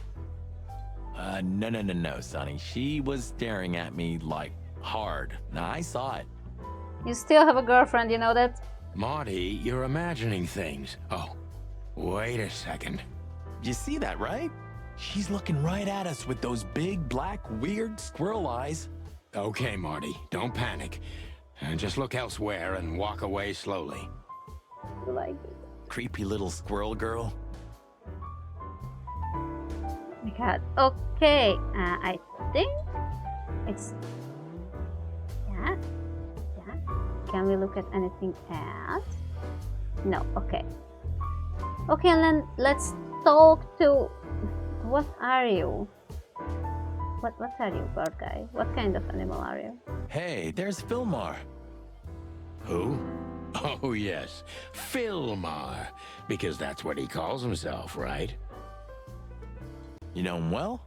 Speaker 2: No, Sonny. She was staring at me, like, hard. I saw it.
Speaker 1: You still have a girlfriend, you know that?
Speaker 3: Marty, you're imagining things. Oh, wait a second.
Speaker 2: You see that, right? She's looking right at us with those big, black, weird squirrel eyes.
Speaker 3: Okay, Marty, don't panic. Just look elsewhere and walk away slowly.
Speaker 1: Like it.
Speaker 2: Creepy little squirrel girl.
Speaker 1: Oh my god. Okay. I think it's... Yeah. Can we look at anything else? No. Okay. Okay, and then let's talk to... What are you? What are you, bird guy? What kind of animal are you?
Speaker 2: Hey, there's Filmar.
Speaker 3: Who? Oh, yes. Filmar. Because that's what he calls himself, right?
Speaker 2: You know him well?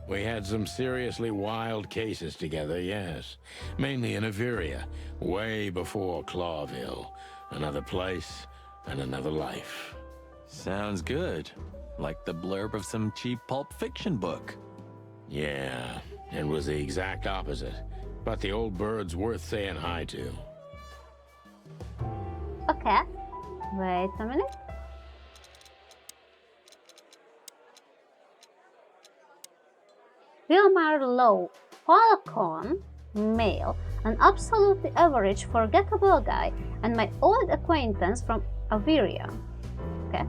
Speaker 3: We had some seriously wild cases together, yes. Mainly in Averia, way before Clawville. Another place and another life.
Speaker 2: Sounds good. Like the blurb of some cheap pulp fiction book.
Speaker 3: Yeah, it was the exact opposite. But the old bird's worth saying hi to.
Speaker 1: Okay. Wait a minute. Wilmar Lowe, Falcon, male, an absolutely average, forgettable guy, and my old acquaintance from Averia. Okay.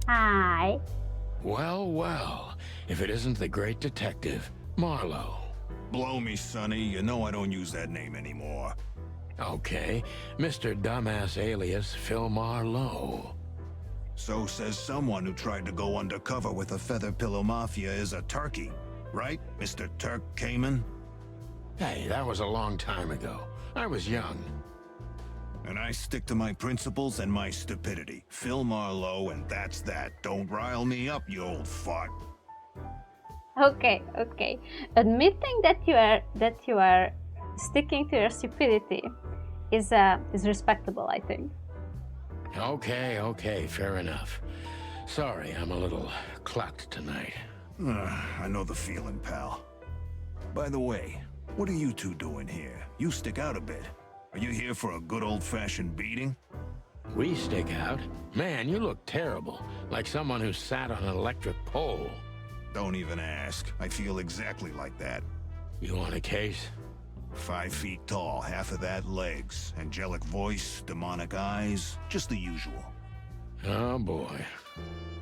Speaker 1: Hi.
Speaker 3: Well, if it isn't the great detective, Marlowe.
Speaker 5: Blow me, Sonny. You know I don't use that name anymore.
Speaker 3: Okay, Mr. Dumbass alias Filmar Lowe.
Speaker 5: So says someone who tried to go undercover with a feather pillow mafia is a turkey. Right, Mr. Turk Cayman?
Speaker 3: Hey, that was a long time ago. I was young.
Speaker 5: And I stick to my principles and my stupidity. Phil Marlowe, and that's that. Don't rile me up, you old fart.
Speaker 1: Okay. Admitting that you are sticking to your stupidity is respectable, I think.
Speaker 3: Okay, fair enough. Sorry, I'm a little clucked tonight.
Speaker 5: I know the feeling, pal. By the way, what are you two doing here? You stick out a bit. Are you here for a good old-fashioned beating?
Speaker 3: We stick out? Man, you look terrible. Like someone who sat on an electric pole.
Speaker 5: Don't even ask. I feel exactly like that.
Speaker 3: You want a case?
Speaker 5: 5 feet tall, half of that legs. Angelic voice, demonic eyes, just the usual.
Speaker 3: Oh boy.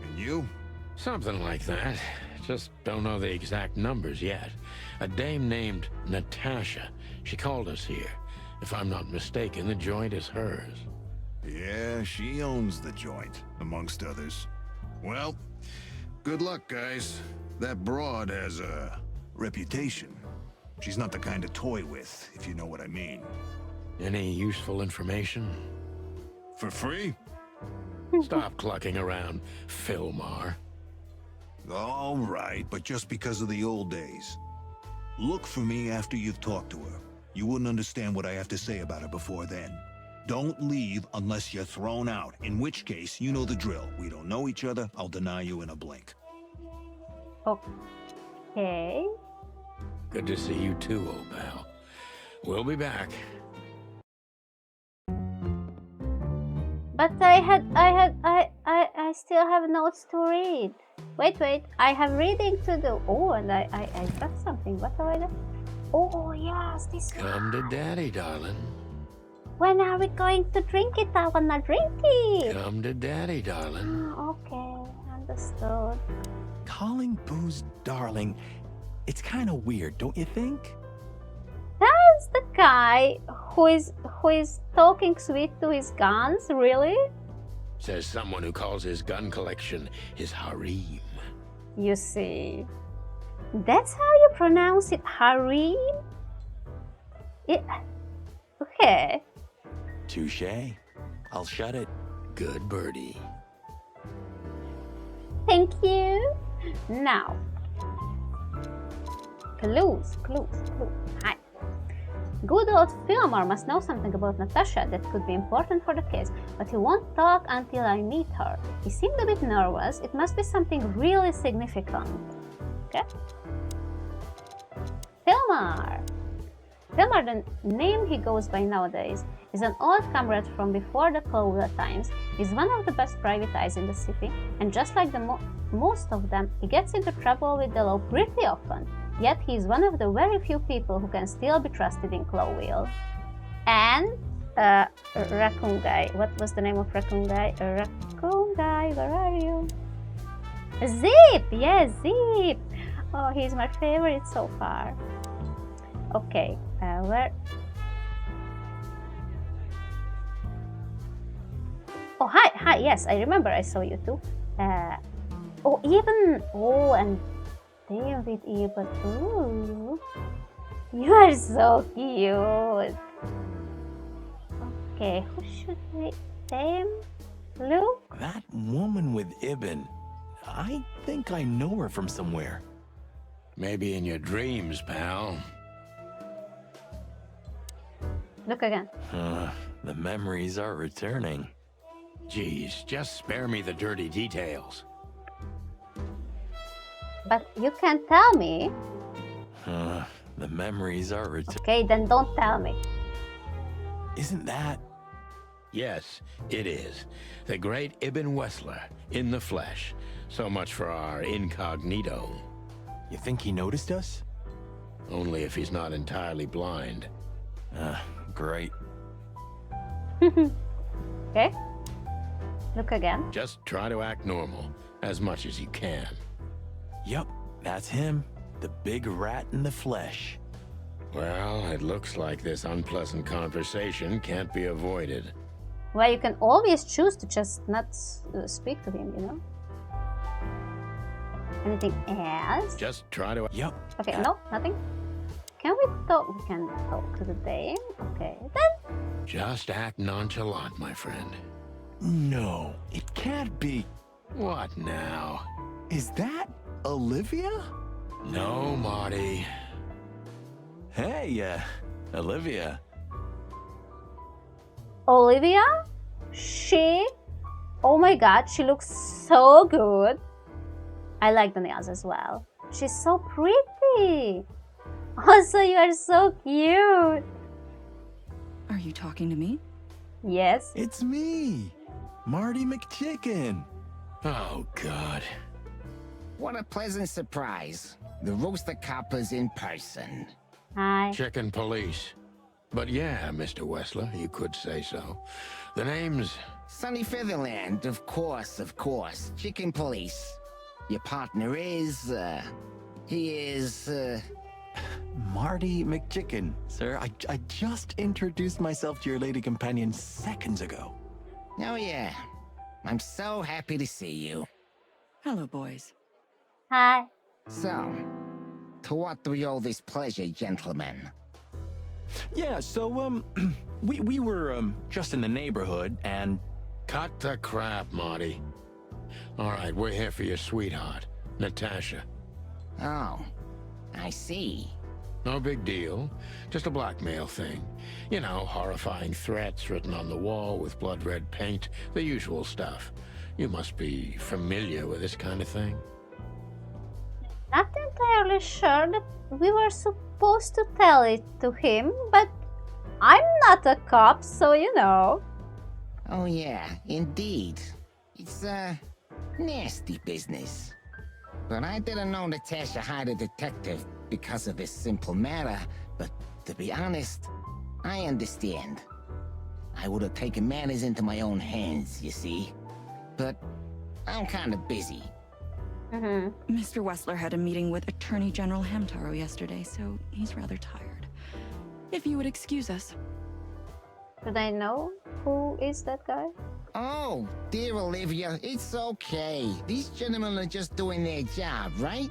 Speaker 5: And you?
Speaker 3: Something like that. Just don't know the exact numbers yet. A dame named Natasha. She called us here. If I'm not mistaken, the joint is hers.
Speaker 5: Yeah, she owns the joint, amongst others. Well, good luck, guys. That broad has a reputation. She's not the kind to toy with, if you know what I mean.
Speaker 3: Any useful information?
Speaker 5: For free?
Speaker 3: Stop clucking around, Filmar.
Speaker 5: All right, but just because of the old days. Look for me after you've talked to her. You wouldn't understand what I have to say about her before then. Don't leave unless you're thrown out, in which case, you know the drill. We don't know each other, I'll deny you in a blink.
Speaker 1: Okay.
Speaker 3: Good to see you too, old pal. We'll be back.
Speaker 1: But I still have notes to read. Wait, I have reading to do. Oh, and I got something. What have I done? Oh, yes, this one.
Speaker 3: Come to daddy, darling.
Speaker 1: When are we going to drink it? I wanna drink it.
Speaker 3: Come to daddy, darling.
Speaker 1: Okay, understood.
Speaker 2: Calling booze darling, it's kind of weird, don't you think?
Speaker 1: That's the guy who is talking sweet to his guns, really?
Speaker 3: Says someone who calls his gun collection his harem.
Speaker 1: You see. That's how you pronounce it, harem? Yeah. Okay.
Speaker 2: Touche. I'll shut it.
Speaker 3: Good birdie.
Speaker 1: Thank you. Now. Clues. Hi. Good old Fillmore must know something about Natasha that could be important for the case, but he won't talk until I meet her. He seemed a bit nervous. It must be something really significant. Okay? Fillmore! Fillmore, the name he goes by nowadays, is an old comrade from before the colonial times. He's one of the best private eyes in the city, and just like most of them, he gets into trouble with the law pretty often. Yet he is one of the very few people who can still be trusted in Clawville. And Raccoon Guy. What was the name of Raccoon Guy? Raccoon Guy, where are you? Zip! Yes, Zip! Oh, he's my favorite so far. Okay, where? Oh, hi, yes, I remember I saw you too. And David Eben. Ooh, you are so cute. Okay, who should we name? Lou?
Speaker 2: That woman with Ibn. I think I know her from somewhere.
Speaker 3: Maybe in your dreams, pal.
Speaker 1: Look again.
Speaker 2: The memories are returning.
Speaker 3: Geez, just spare me the dirty details.
Speaker 1: But you can't tell me.
Speaker 2: The memories are returning.
Speaker 1: Okay, then don't tell me.
Speaker 2: Isn't that?
Speaker 3: Yes, it is. The great Ibn Wessler, in the flesh. So much for our incognito.
Speaker 2: You think he noticed us?
Speaker 3: Only if he's not entirely blind.
Speaker 2: Great.
Speaker 1: Okay? Look again.
Speaker 3: Just try to act normal, as much as you can.
Speaker 2: Yup, that's him. The big rat in the flesh.
Speaker 3: Well, it looks like this unpleasant conversation can't be avoided.
Speaker 1: Well, you can always choose to just not speak to him, you know? Anything else?
Speaker 3: Just try to...
Speaker 2: Yup.
Speaker 1: Okay, no, nothing. Can we talk? We can talk to the dame. Okay, then.
Speaker 3: Just act nonchalant, my friend.
Speaker 2: No, it can't be.
Speaker 3: What now?
Speaker 2: Is that Olivia?
Speaker 3: No, Marty.
Speaker 2: Hey, Olivia.
Speaker 1: Olivia? Oh my god, she looks so good. I like the nails as well. She's so pretty. Also, you are so cute.
Speaker 6: Are you talking to me?
Speaker 1: Yes.
Speaker 2: It's me, Marty McChicken.
Speaker 3: Oh, God.
Speaker 5: What a pleasant surprise. The roaster coppers in person.
Speaker 1: Hi.
Speaker 3: ChickenPolice. But yeah, Mr. Wessler, you could say so. The name's...
Speaker 5: Sunny Featherland, of course. ChickenPolice. Your partner is, he is,
Speaker 2: Marty McChicken, sir. I just introduced myself to your lady companion seconds ago.
Speaker 5: Oh yeah. I'm so happy to see you.
Speaker 6: Hello, boys.
Speaker 1: Hi.
Speaker 5: So, to what do we owe this pleasure, gentlemen?
Speaker 2: Yeah, so, we were, just in the neighborhood, and...
Speaker 3: Cut the crap, Marty. All right, we're here for your sweetheart, Natasha.
Speaker 5: Oh, I see.
Speaker 3: No big deal. Just a blackmail thing. You know, horrifying threats written on the wall with blood-red paint. The usual stuff. You must be familiar with this kind of thing.
Speaker 1: Not entirely sure that we were supposed to tell it to him, but I'm not a cop, so you know.
Speaker 5: Oh yeah, indeed. It's, nasty business. But I didn't know Natasha hired a detective because of this simple matter, but to be honest, I understand. I would have taken matters into my own hands, you see. But I'm kind of busy.
Speaker 6: Mr. Wessler had a meeting with Attorney General Hamtaro yesterday, so he's rather tired. If you would excuse us.
Speaker 1: Should I know who is that guy?
Speaker 5: Oh, dear Olivia, it's okay. These gentlemen are just doing their job, right?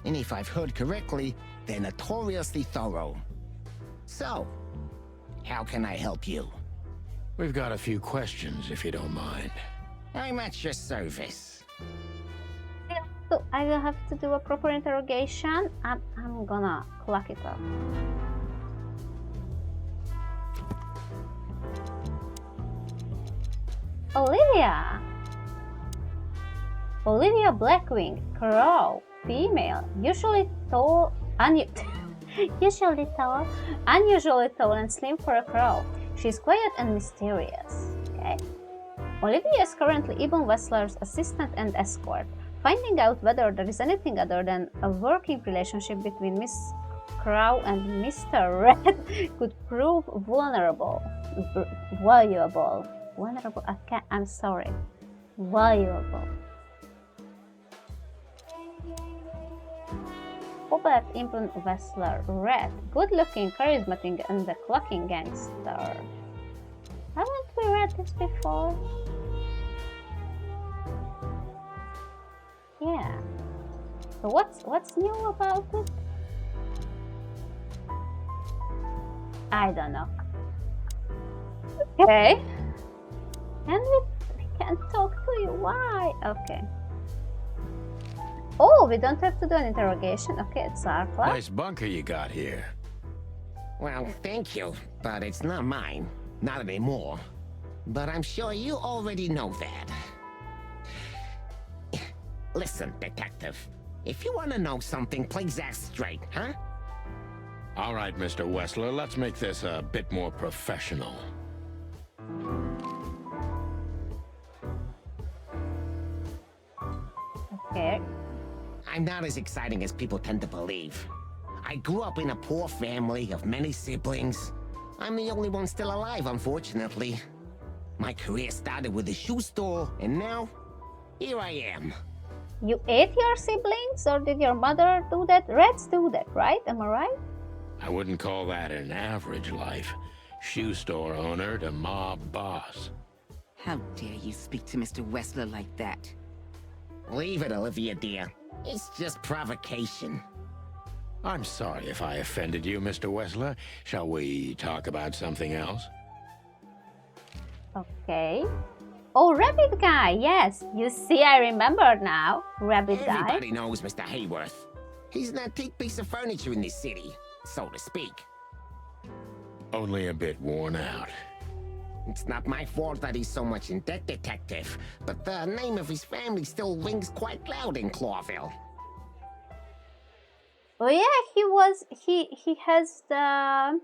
Speaker 5: And if I've heard correctly, they're notoriously thorough. So, how can I help you?
Speaker 3: We've got a few questions, if you don't mind.
Speaker 5: I'm at your service.
Speaker 1: So I will have to do a proper interrogation. I'm gonna clock it up. Olivia Blackwing, crow, female, usually tall, unusually tall and slim for a crow. She's quiet and mysterious. Okay. Olivia is currently Ibn Wessler's assistant and escort. Finding out whether there is anything other than a working relationship between Miss Crow and Mr. Rat could prove valuable. I'm sorry. Valuable. Robert Ibn Wessler, Rat, good-looking, charismatic, and a clocking gangster. Haven't we read this before? Yeah. So what's new about it? I don't know. Okay. And we can't talk to you. Why? Okay. Oh, we don't have to do an interrogation. Okay, it's Czar Club.
Speaker 3: Nice bunker you got here.
Speaker 5: Well, thank you, but it's not mine. Not anymore. But I'm sure you already know that. Listen, detective. If you want to know something, please ask straight, huh?
Speaker 3: All right, Mr. Wessler, let's make this a bit more professional.
Speaker 1: Okay.
Speaker 5: I'm not as exciting as people tend to believe. I grew up in a poor family of many siblings. I'm the only one still alive, unfortunately. My career started with a shoe store, and now, here I am.
Speaker 1: You ate your siblings, or did your mother do that? Rats do that, right? Am I right?
Speaker 3: I wouldn't call that an average life. Shoe store owner to mob boss.
Speaker 7: How dare you speak to Mr. Wessler like that?
Speaker 5: Leave it, Olivia, dear. It's just provocation.
Speaker 3: I'm sorry if I offended you, Mr. Wessler. Shall we talk about something else?
Speaker 1: Okay. Oh, Rabbit Guy, yes. You see, I remember now. Rabbit Guy.
Speaker 5: Everybody knows Mr. Hayworth. He's an antique piece of furniture in this city, so to speak.
Speaker 3: Only a bit worn out.
Speaker 5: It's not my fault that he's so much in debt, detective, but the name of his family still rings quite loud in Clawville.
Speaker 1: Oh yeah, he has the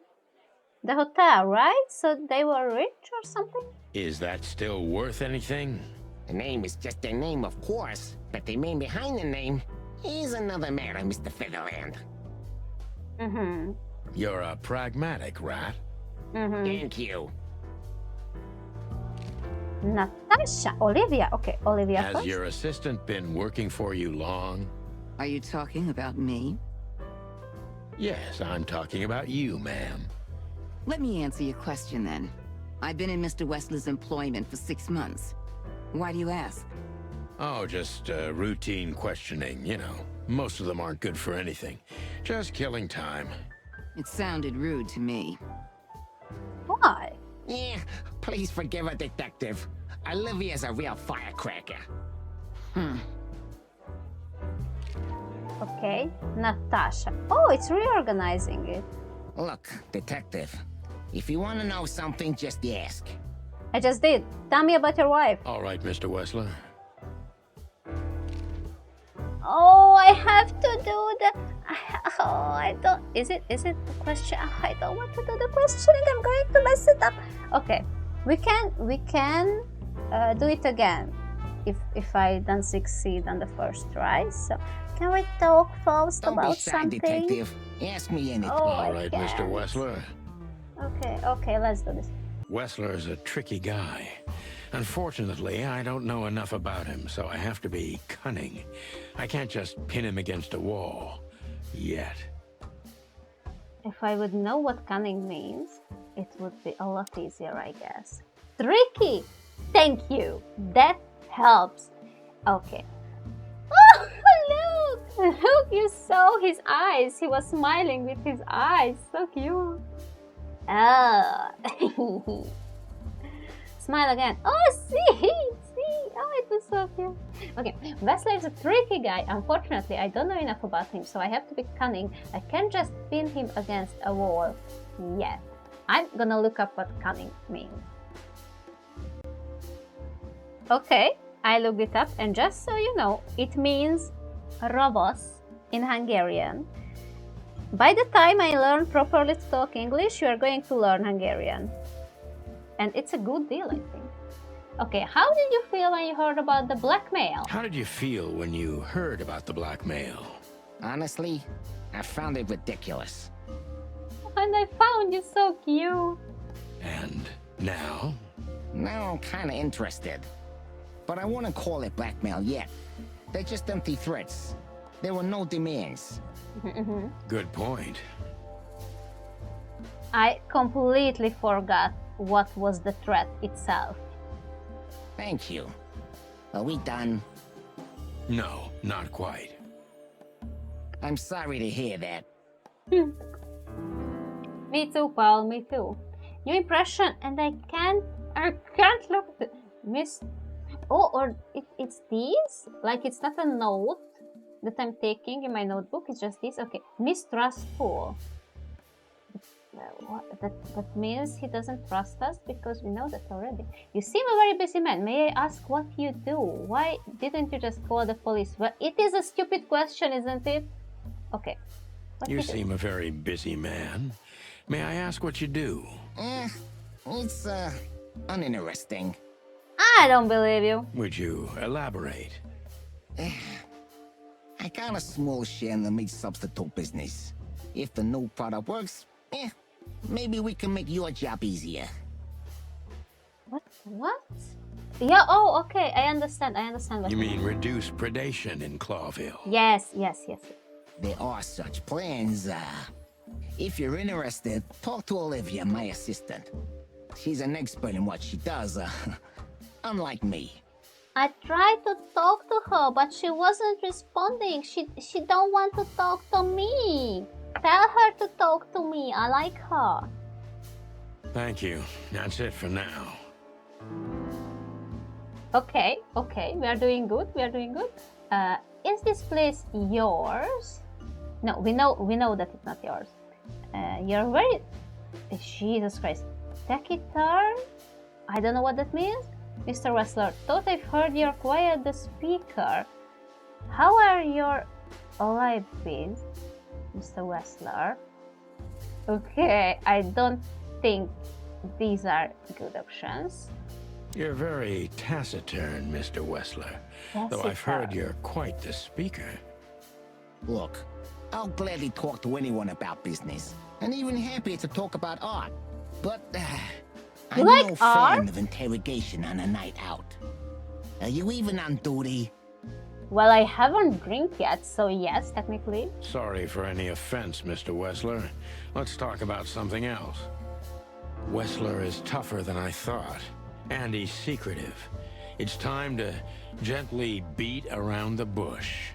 Speaker 1: hotel, right? So they were rich or something?
Speaker 3: Is that still worth anything?
Speaker 5: The name is just their name, of course, but the man behind the name is another matter, Mr. Featherland.
Speaker 1: Mm-hmm.
Speaker 3: You're a pragmatic rat.
Speaker 1: Mm-hmm.
Speaker 5: Thank you.
Speaker 1: Natasha, Olivia. Okay, Olivia
Speaker 3: Has
Speaker 1: first.
Speaker 3: your assistant been working for you long?
Speaker 7: Are you talking about me?
Speaker 3: Yes, I'm talking about you, ma'am.
Speaker 7: Let me answer your question then. I've been in Mr. Wessler's employment for 6 months. Why do you ask?
Speaker 3: Oh, just routine questioning, you know. Most of them aren't good for anything. Just killing time.
Speaker 7: It sounded rude to me.
Speaker 1: Why?
Speaker 5: Yeah, please forgive her, detective. Olivia's a real firecracker.
Speaker 1: Okay, Natasha. Oh, it's reorganizing it.
Speaker 5: Look, detective, if you want to know something, just ask.
Speaker 1: I just did. Tell me about your wife.
Speaker 3: All right, Mr. Wessler.
Speaker 1: Oh, I have to do the. I don't. Is it the question? I don't want to do the questioning. I'm going to mess it up. Okay, we can do it again if I don't succeed on the first try. So can we talk first
Speaker 5: Don't
Speaker 1: about
Speaker 5: be shy,
Speaker 1: something?
Speaker 5: detective. Ask me anything.
Speaker 1: Oh,
Speaker 3: All
Speaker 1: I
Speaker 3: right,
Speaker 1: can't.
Speaker 3: Mr. Wessler.
Speaker 1: Okay, let's do this.
Speaker 3: Wessler's a tricky guy. Unfortunately, I don't know enough about him, so I have to be cunning. I can't just pin him against a wall. Yet.
Speaker 1: If I would know what cunning means, it would be a lot easier, I guess. Tricky! Thank you! That helps. Okay. Oh, look! Look, you saw his eyes. He was smiling with his eyes. So cute. Oh. Smile again. Oh, see. Oh, it was so cute. Okay, Wessler is a tricky guy. Unfortunately, I don't know enough about him, so I have to be cunning. I can't just pin him against a wall yet. I'm gonna look up what cunning means. Okay, I looked it up, and just so you know, it means robos in Hungarian. By the time I learn properly to talk English, you are going to learn Hungarian. And it's a good deal, I think. Okay, how did you feel when you heard about the blackmail?
Speaker 3: How did you feel when you heard about the blackmail?
Speaker 8: Honestly, I found it ridiculous.
Speaker 1: And I found you so cute.
Speaker 3: And now?
Speaker 8: Now I'm kinda interested. But I wouldn't call it blackmail yet. They're just empty threats. There were no demands.
Speaker 3: Good point.
Speaker 1: I completely forgot what was the threat itself.
Speaker 8: Thank you. Are we done?
Speaker 3: No, not quite.
Speaker 8: I'm sorry to hear that.
Speaker 1: Me too, Paul, me too. New impression, and I can't look at it. Oh, or it's these? Like it's not a note that I'm taking in my notebook, it's just this? Okay, mistrustful. What? That means he doesn't trust us, because we know that already. You seem a very busy man. May I ask what you do? Why didn't you just call the police? Well, it is a stupid question, isn't it? Okay.
Speaker 3: You seem a very busy man. May I ask what you do?
Speaker 8: It's, uninteresting.
Speaker 1: I don't believe you.
Speaker 3: Would you elaborate?
Speaker 8: I got a small share in the meat substitute business. If the new product works, maybe we can make your job easier.
Speaker 1: What? Yeah, oh, okay, I understand what
Speaker 3: You mean reduce predation in Clawville?
Speaker 1: Yes.
Speaker 8: There are such plans. If you're interested, talk to Olivia, my assistant. She's an expert in what she does, unlike me.
Speaker 1: I tried to talk to her, but she wasn't responding. She don't want to talk to me. Tell her to talk to me. I like her.
Speaker 3: Thank you. That's it for now.
Speaker 1: Okay, we are doing good. Is this place yours? No, we know that it's not yours. You're very... Jesus Christ. Taciturn? I don't know what that means. Mr. Wessler, thought I've heard you're quiet the speaker. How are your alive beans, Mr. Wessler? Okay, I don't think these are good options.
Speaker 3: You're very taciturn, Mr. Wessler. Though I've heard you're quite the speaker.
Speaker 8: Look, I'll gladly talk to anyone about business, and even happier to talk about art. But I'm
Speaker 1: like
Speaker 8: no
Speaker 1: art?
Speaker 8: fan of interrogation on a night out. Are you even on duty?
Speaker 1: Well, I haven't drank yet, so yes, technically.
Speaker 3: Sorry for any offense, Mr. Wessler. Let's talk about something else. Wessler is tougher than I thought, and he's secretive. It's time to gently beat around the bush.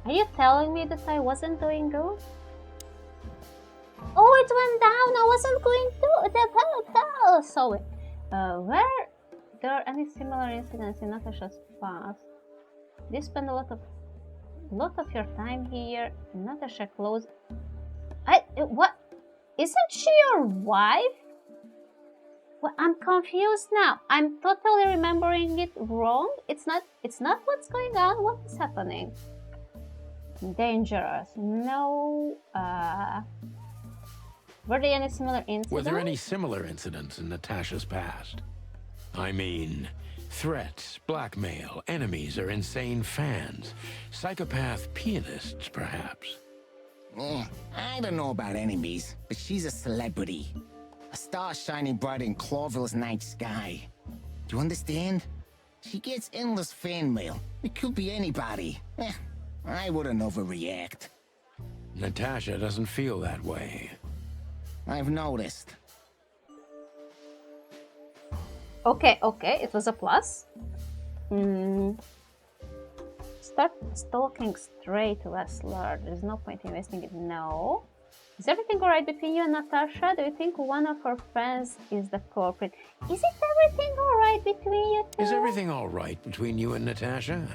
Speaker 1: Are you telling me that I wasn't doing good? Oh, it went down. I wasn't going to. So, were there any similar incidents in Natasha's past? Do you spend a lot of your time here? Natasha close. What? Isn't she your wife? Well, I'm confused now. I'm totally remembering it wrong. It's not what's going on. What is happening? Dangerous. No. Were there any similar incidents?
Speaker 3: Were there any similar incidents in Natasha's past? I mean, threats, blackmail, enemies or insane fans, psychopath pianists, perhaps.
Speaker 8: I don't know about enemies, but she's a celebrity. A star shining bright in Clawville's night sky. Do you understand? She gets endless fan mail. It could be anybody. I wouldn't overreact.
Speaker 3: Natasha doesn't feel that way.
Speaker 8: I've noticed.
Speaker 1: Okay, it was a plus. start stalking straight Wessler. There's no point in wasting it. No. Is everything alright between you and Natasha? Do you think one of her friends is the culprit? Is it everything alright between you two?
Speaker 3: Is everything all right between you and Natasha?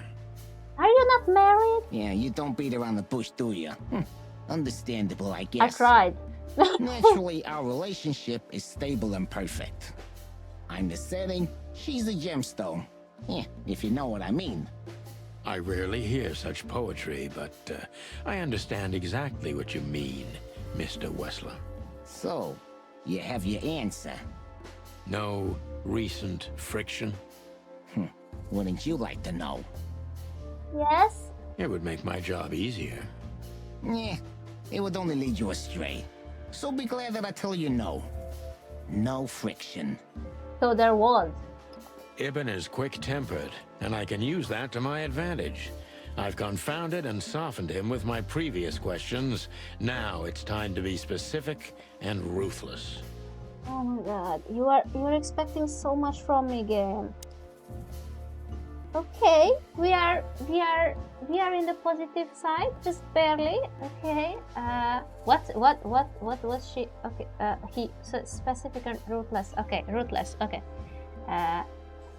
Speaker 1: Are you not married?
Speaker 8: Yeah, you don't beat around the bush, do you? Understandable, I
Speaker 1: I
Speaker 8: guess.
Speaker 1: tried.
Speaker 8: Naturally, our relationship is stable and perfect. I'm the setting, she's the gemstone. Yeah, if you know what I mean.
Speaker 3: I rarely hear such poetry, but I understand exactly what you mean, Mr. Wessler.
Speaker 8: So, you have your answer.
Speaker 3: No recent friction?
Speaker 8: Wouldn't you like to know?
Speaker 1: Yes?
Speaker 3: It would make my job easier.
Speaker 8: Yeah, it would only lead you astray. So be glad that I tell you no. No friction.
Speaker 1: So there was.
Speaker 3: Ibn is quick-tempered, and I can use that to my advantage. I've confounded and softened him with my previous questions. Now it's time to be specific and ruthless.
Speaker 1: Oh my god, you're expecting so much from me, game. Okay, we are in the positive side, just barely. Okay. What was she? Okay. He so specific and ruthless. Okay, ruthless. Okay.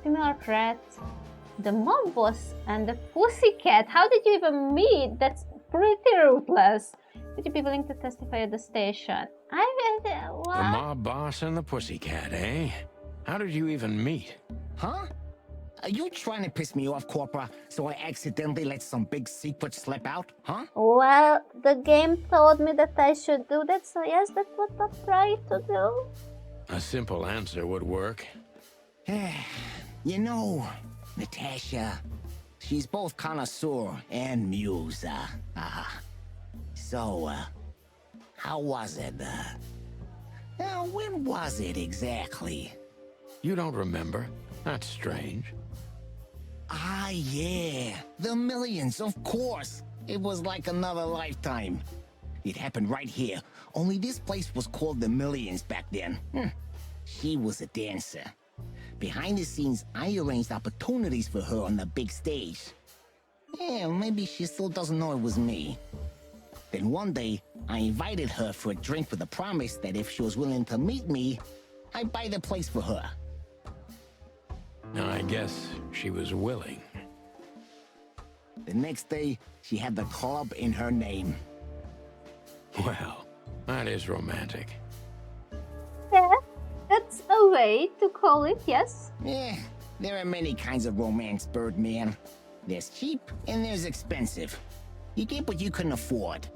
Speaker 1: Female threat, the mob boss, and the pussycat. How did you even meet? That's pretty ruthless. Would you be willing to testify at the station? What?
Speaker 3: The mob boss and the pussycat, eh? How did you even meet?
Speaker 8: Huh? Are you trying to piss me off, Corpora, so I accidentally let some big secret slip out, huh?
Speaker 1: Well, the game told me that I should do that, so yes, that's what I'm trying to do.
Speaker 3: A simple answer would work.
Speaker 8: You know, Natasha, she's both connoisseur and muse. So, how was it? When was it exactly?
Speaker 3: You don't remember? That's strange.
Speaker 8: Ah, yeah. The millions, of course. It was like another lifetime. It happened right here. Only this place was called the Millions back then. She was a dancer. Behind the scenes, I arranged opportunities for her on the big stage. Yeah, maybe she still doesn't know it was me. Then one day, I invited her for a drink with a promise that if she was willing to meet me, I'd buy the place for her.
Speaker 3: I guess she was willing.
Speaker 8: The next day, she had the club in her name.
Speaker 3: Well, that is romantic.
Speaker 1: Yeah, that's a way to call it, yes.
Speaker 8: Yeah, there are many kinds of romance, Birdman. There's cheap and there's expensive. You get what you can afford.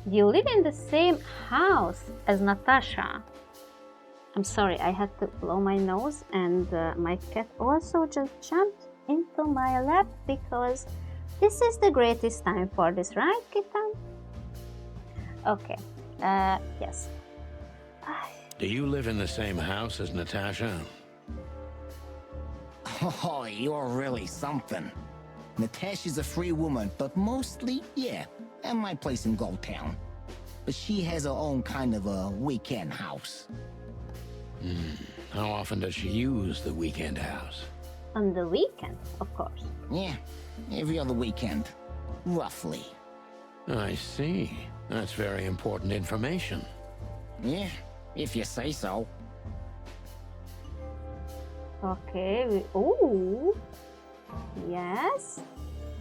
Speaker 1: You live in the same house as Natasha. I'm sorry, I had to blow my nose, and my cat also just jumped into my lap because this is the greatest time for this, right, kitten? Okay, yes.
Speaker 3: Do you live in the same house as Natasha?
Speaker 8: Oh, you're really something. Natasha's a free woman, but mostly, yeah, at my place in Gold Town. But she has her own kind of a weekend house.
Speaker 3: How often does she use the weekend house?
Speaker 1: On the weekend, of course.
Speaker 8: Yeah, every other weekend, roughly.
Speaker 3: I see. That's very important information.
Speaker 8: Yeah, if you say so.
Speaker 1: Okay, ooh. Yes.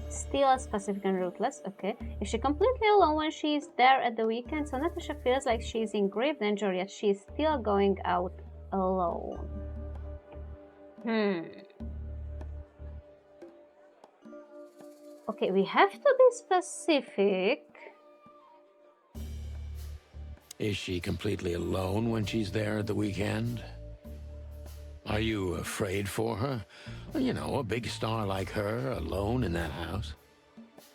Speaker 1: Still as specific and ruthless, okay. Is she completely alone when she is there at the weekend? So Natasha feels like she is in grave danger, yet she is still going out alone. Okay, we have to be specific.
Speaker 3: Is she completely alone when she's there at the weekend? Are you afraid for her? You know, a big star like her, alone in that house.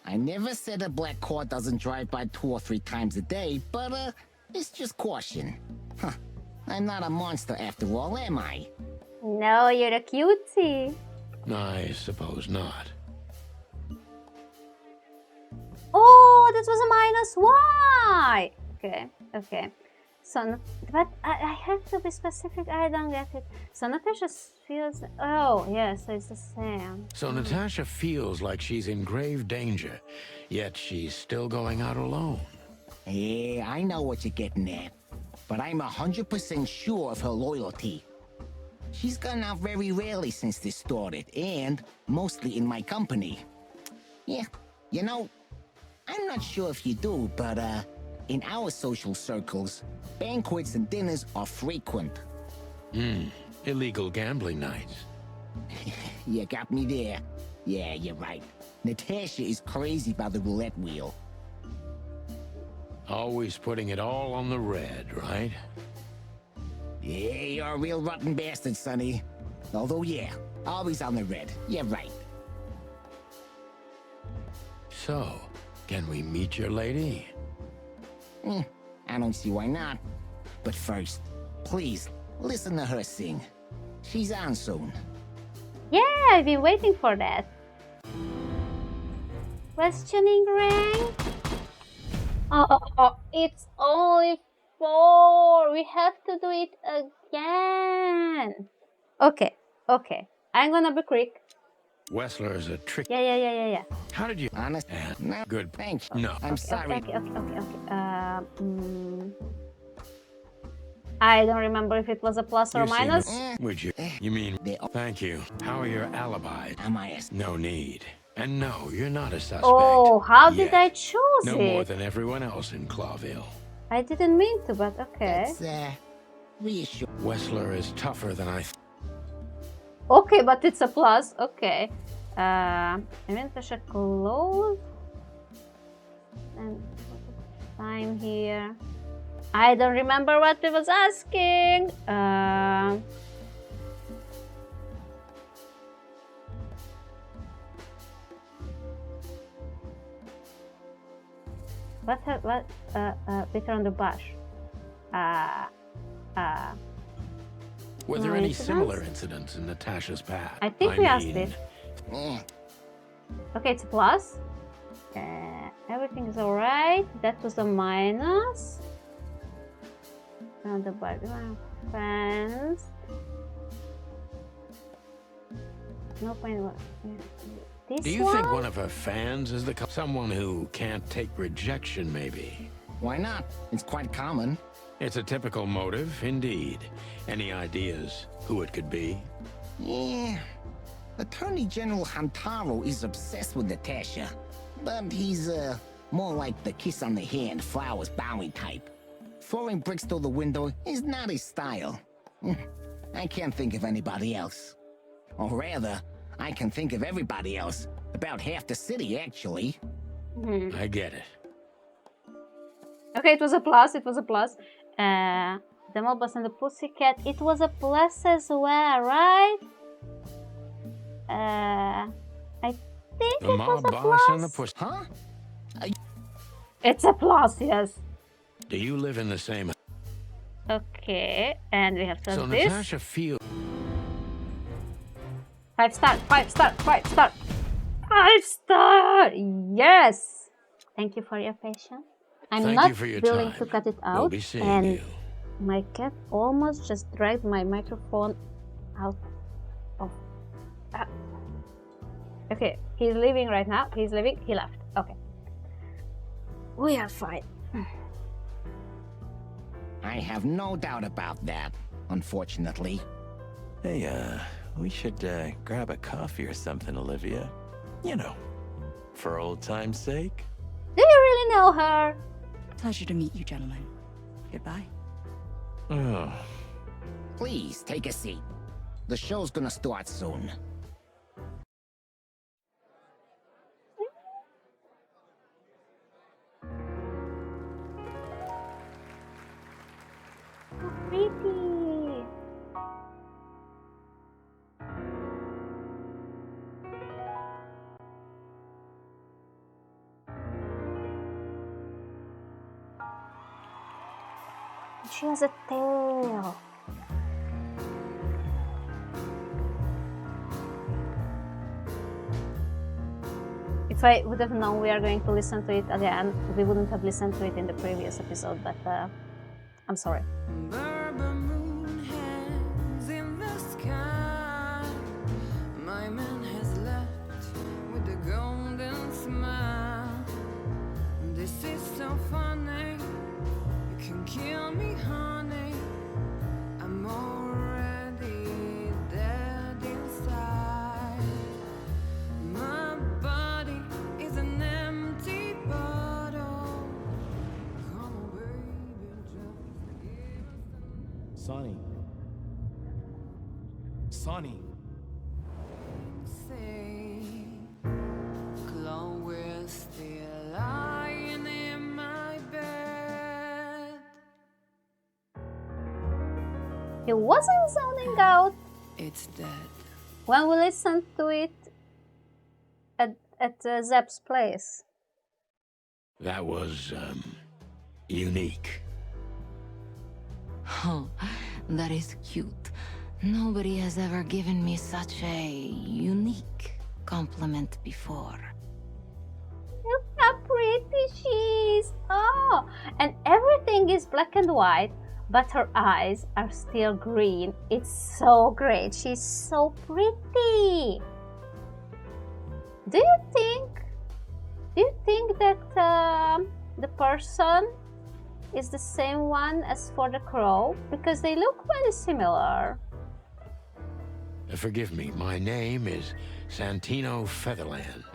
Speaker 8: I never said a black car doesn't drive by 2 or 3 times a day, but, it's just caution. Huh. I'm not a monster after all, am I?
Speaker 1: No, you're a cutie.
Speaker 3: I suppose not.
Speaker 1: Oh, that was a -Y. Okay, okay. So, but I have to be specific. I don't get it. So Natasha feels. Oh, yes, so it's the same.
Speaker 3: So Natasha feels like she's in grave danger, yet she's still going out alone.
Speaker 8: Yeah, I know what you're getting at. But I'm 100% sure of her loyalty. She's gone out very rarely since this started, and mostly in my company. Yeah, you know, I'm not sure if you do, but in our social circles, banquets and dinners are frequent.
Speaker 3: Illegal gambling nights.
Speaker 8: You got me there. Yeah, you're right. Natasha is crazy about the roulette wheel.
Speaker 3: Always putting it all on the red, right?
Speaker 8: Yeah, you're a real rotten bastard, Sonny. Although, yeah, always on the red. You're right.
Speaker 3: So, can we meet your lady?
Speaker 8: I don't see why not. But first, please, listen to her sing. She's on soon.
Speaker 1: Yeah, I've been waiting for that. Questioning rank? Oh, it's only 4. We have to do it again. Okay. I'm gonna be quick.
Speaker 3: Wessler is a trick.
Speaker 1: Yeah.
Speaker 3: How did you...
Speaker 8: Honest? No.
Speaker 3: Good.
Speaker 8: Thanks.
Speaker 3: No.
Speaker 8: I'm sorry.
Speaker 1: Okay. I don't remember if it was a plus or
Speaker 3: You seem-
Speaker 1: minus.
Speaker 3: Would you? You mean... Thank you. How are your alibis?
Speaker 8: Am I a...
Speaker 3: No need. And no, you're not a suspect.
Speaker 1: Oh, how did
Speaker 3: yet.
Speaker 1: I choose
Speaker 3: No
Speaker 1: it?
Speaker 3: more than everyone else in Clawville.
Speaker 1: I didn't mean to, but okay.
Speaker 8: That's, reassuring.
Speaker 3: Wessler is tougher than I...
Speaker 1: Okay, but it's a plus. Okay. I meant to check close. And time here. I don't remember what it was asking. Bitter on the bush.
Speaker 3: Were there
Speaker 1: No
Speaker 3: any
Speaker 1: incidents?
Speaker 3: similar incidents in Natasha's past?
Speaker 1: I think we asked
Speaker 3: mean,
Speaker 1: it.
Speaker 8: Eh,
Speaker 1: Okay, it's a plus. Everything is alright. That was a minus. The background fans. No point. This
Speaker 3: Do you
Speaker 1: one?
Speaker 3: think one of her fans is someone who can't take rejection, maybe?
Speaker 8: why not? It's quite common.
Speaker 3: It's a typical motive, indeed. Any ideas who it could be?
Speaker 8: Yeah. Attorney General Hamtaro is obsessed with Natasha. But he's, more like the kiss on the hand, flowers bowing type. Throwing bricks through the window is not his style. I can't think of anybody else. Or rather, I can think of everybody else. About half the city, actually.
Speaker 3: I get it.
Speaker 1: Okay, it was a plus. The mob boss and the pussycat. It was a plus as well, right? I think
Speaker 3: The
Speaker 1: it was
Speaker 3: mob
Speaker 1: a
Speaker 3: boss and the
Speaker 1: plus.
Speaker 3: push.
Speaker 8: Huh?
Speaker 1: It's a plus, yes.
Speaker 3: Do you live in the same...
Speaker 1: Okay, and we have
Speaker 3: So
Speaker 1: done this.
Speaker 3: Natasha feels...
Speaker 1: 5 star. 5 star! Yes! Thank you for your patience. I'm
Speaker 3: Thank
Speaker 1: not
Speaker 3: you for your
Speaker 1: willing
Speaker 3: time.
Speaker 1: to cut it
Speaker 3: We'll
Speaker 1: out.
Speaker 3: be seeing
Speaker 1: And
Speaker 3: you.
Speaker 1: my cat almost just dragged my microphone out of... Okay, he's leaving right now. He's leaving. He left. Okay. We are fine.
Speaker 8: I have no doubt about that, unfortunately.
Speaker 2: Hey, we should grab a coffee or something, Olivia. You know, for old time's sake.
Speaker 1: Do you really know her?
Speaker 6: Pleasure to meet you, gentlemen. Goodbye.
Speaker 2: Oh,
Speaker 8: Please, take a seat. The show's gonna start soon.
Speaker 1: So pretty. She has a tail. If I would have known we are going to listen to it again, we wouldn't have listened to it in the previous episode, but I'm sorry.
Speaker 9: Bourbon moon hangs in the sky. My man has left with a golden smile. This is so funny. You can kill me, honey. I'm already dead inside. My body is an empty bottle. Come on, baby, just give us
Speaker 2: Sonny. Sonny.
Speaker 9: say. Chloe's still lying in my bed.
Speaker 1: He wasn't zoning out
Speaker 9: It's dead.
Speaker 1: when we listened to it at Zep's place.
Speaker 3: That was, unique.
Speaker 7: Oh, that is cute. Nobody has ever given me such a unique compliment before.
Speaker 1: Look how pretty she is. Oh, and everything is black and white, but her eyes are still green. It's so great. She's so pretty. Do you think that the person is the same one as for the crow? Because they look very similar.
Speaker 3: Forgive me, my name is Santino Featherland.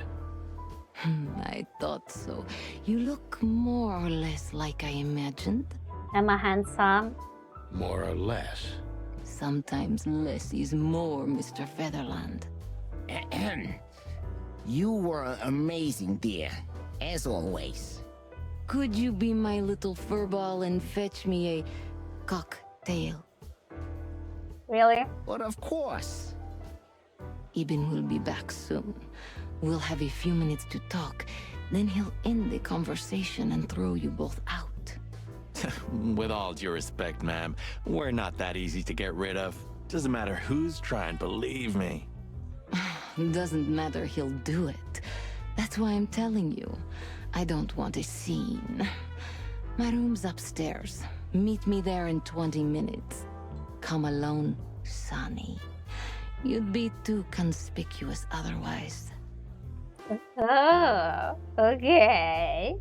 Speaker 7: I thought so. You look more or less like I imagined.
Speaker 1: Am I handsome?
Speaker 3: More or less.
Speaker 7: Sometimes less is more, Mr. Featherland.
Speaker 8: Ahem. You were amazing, dear. As always.
Speaker 7: Could you be my little furball and fetch me a cocktail?
Speaker 1: Really?
Speaker 8: But of course.
Speaker 7: Ibn will be back soon. We'll have a few minutes to talk. Then he'll end the conversation and throw you both out.
Speaker 2: With all due respect, ma'am, we're not that easy to get rid of. Doesn't matter who's trying, believe me.
Speaker 7: Doesn't matter, he'll do it. That's why I'm telling you. I don't want a scene. My room's upstairs. Meet me there in 20 minutes. Come alone, Sonny. You'd be too conspicuous otherwise.
Speaker 1: Oh, okay.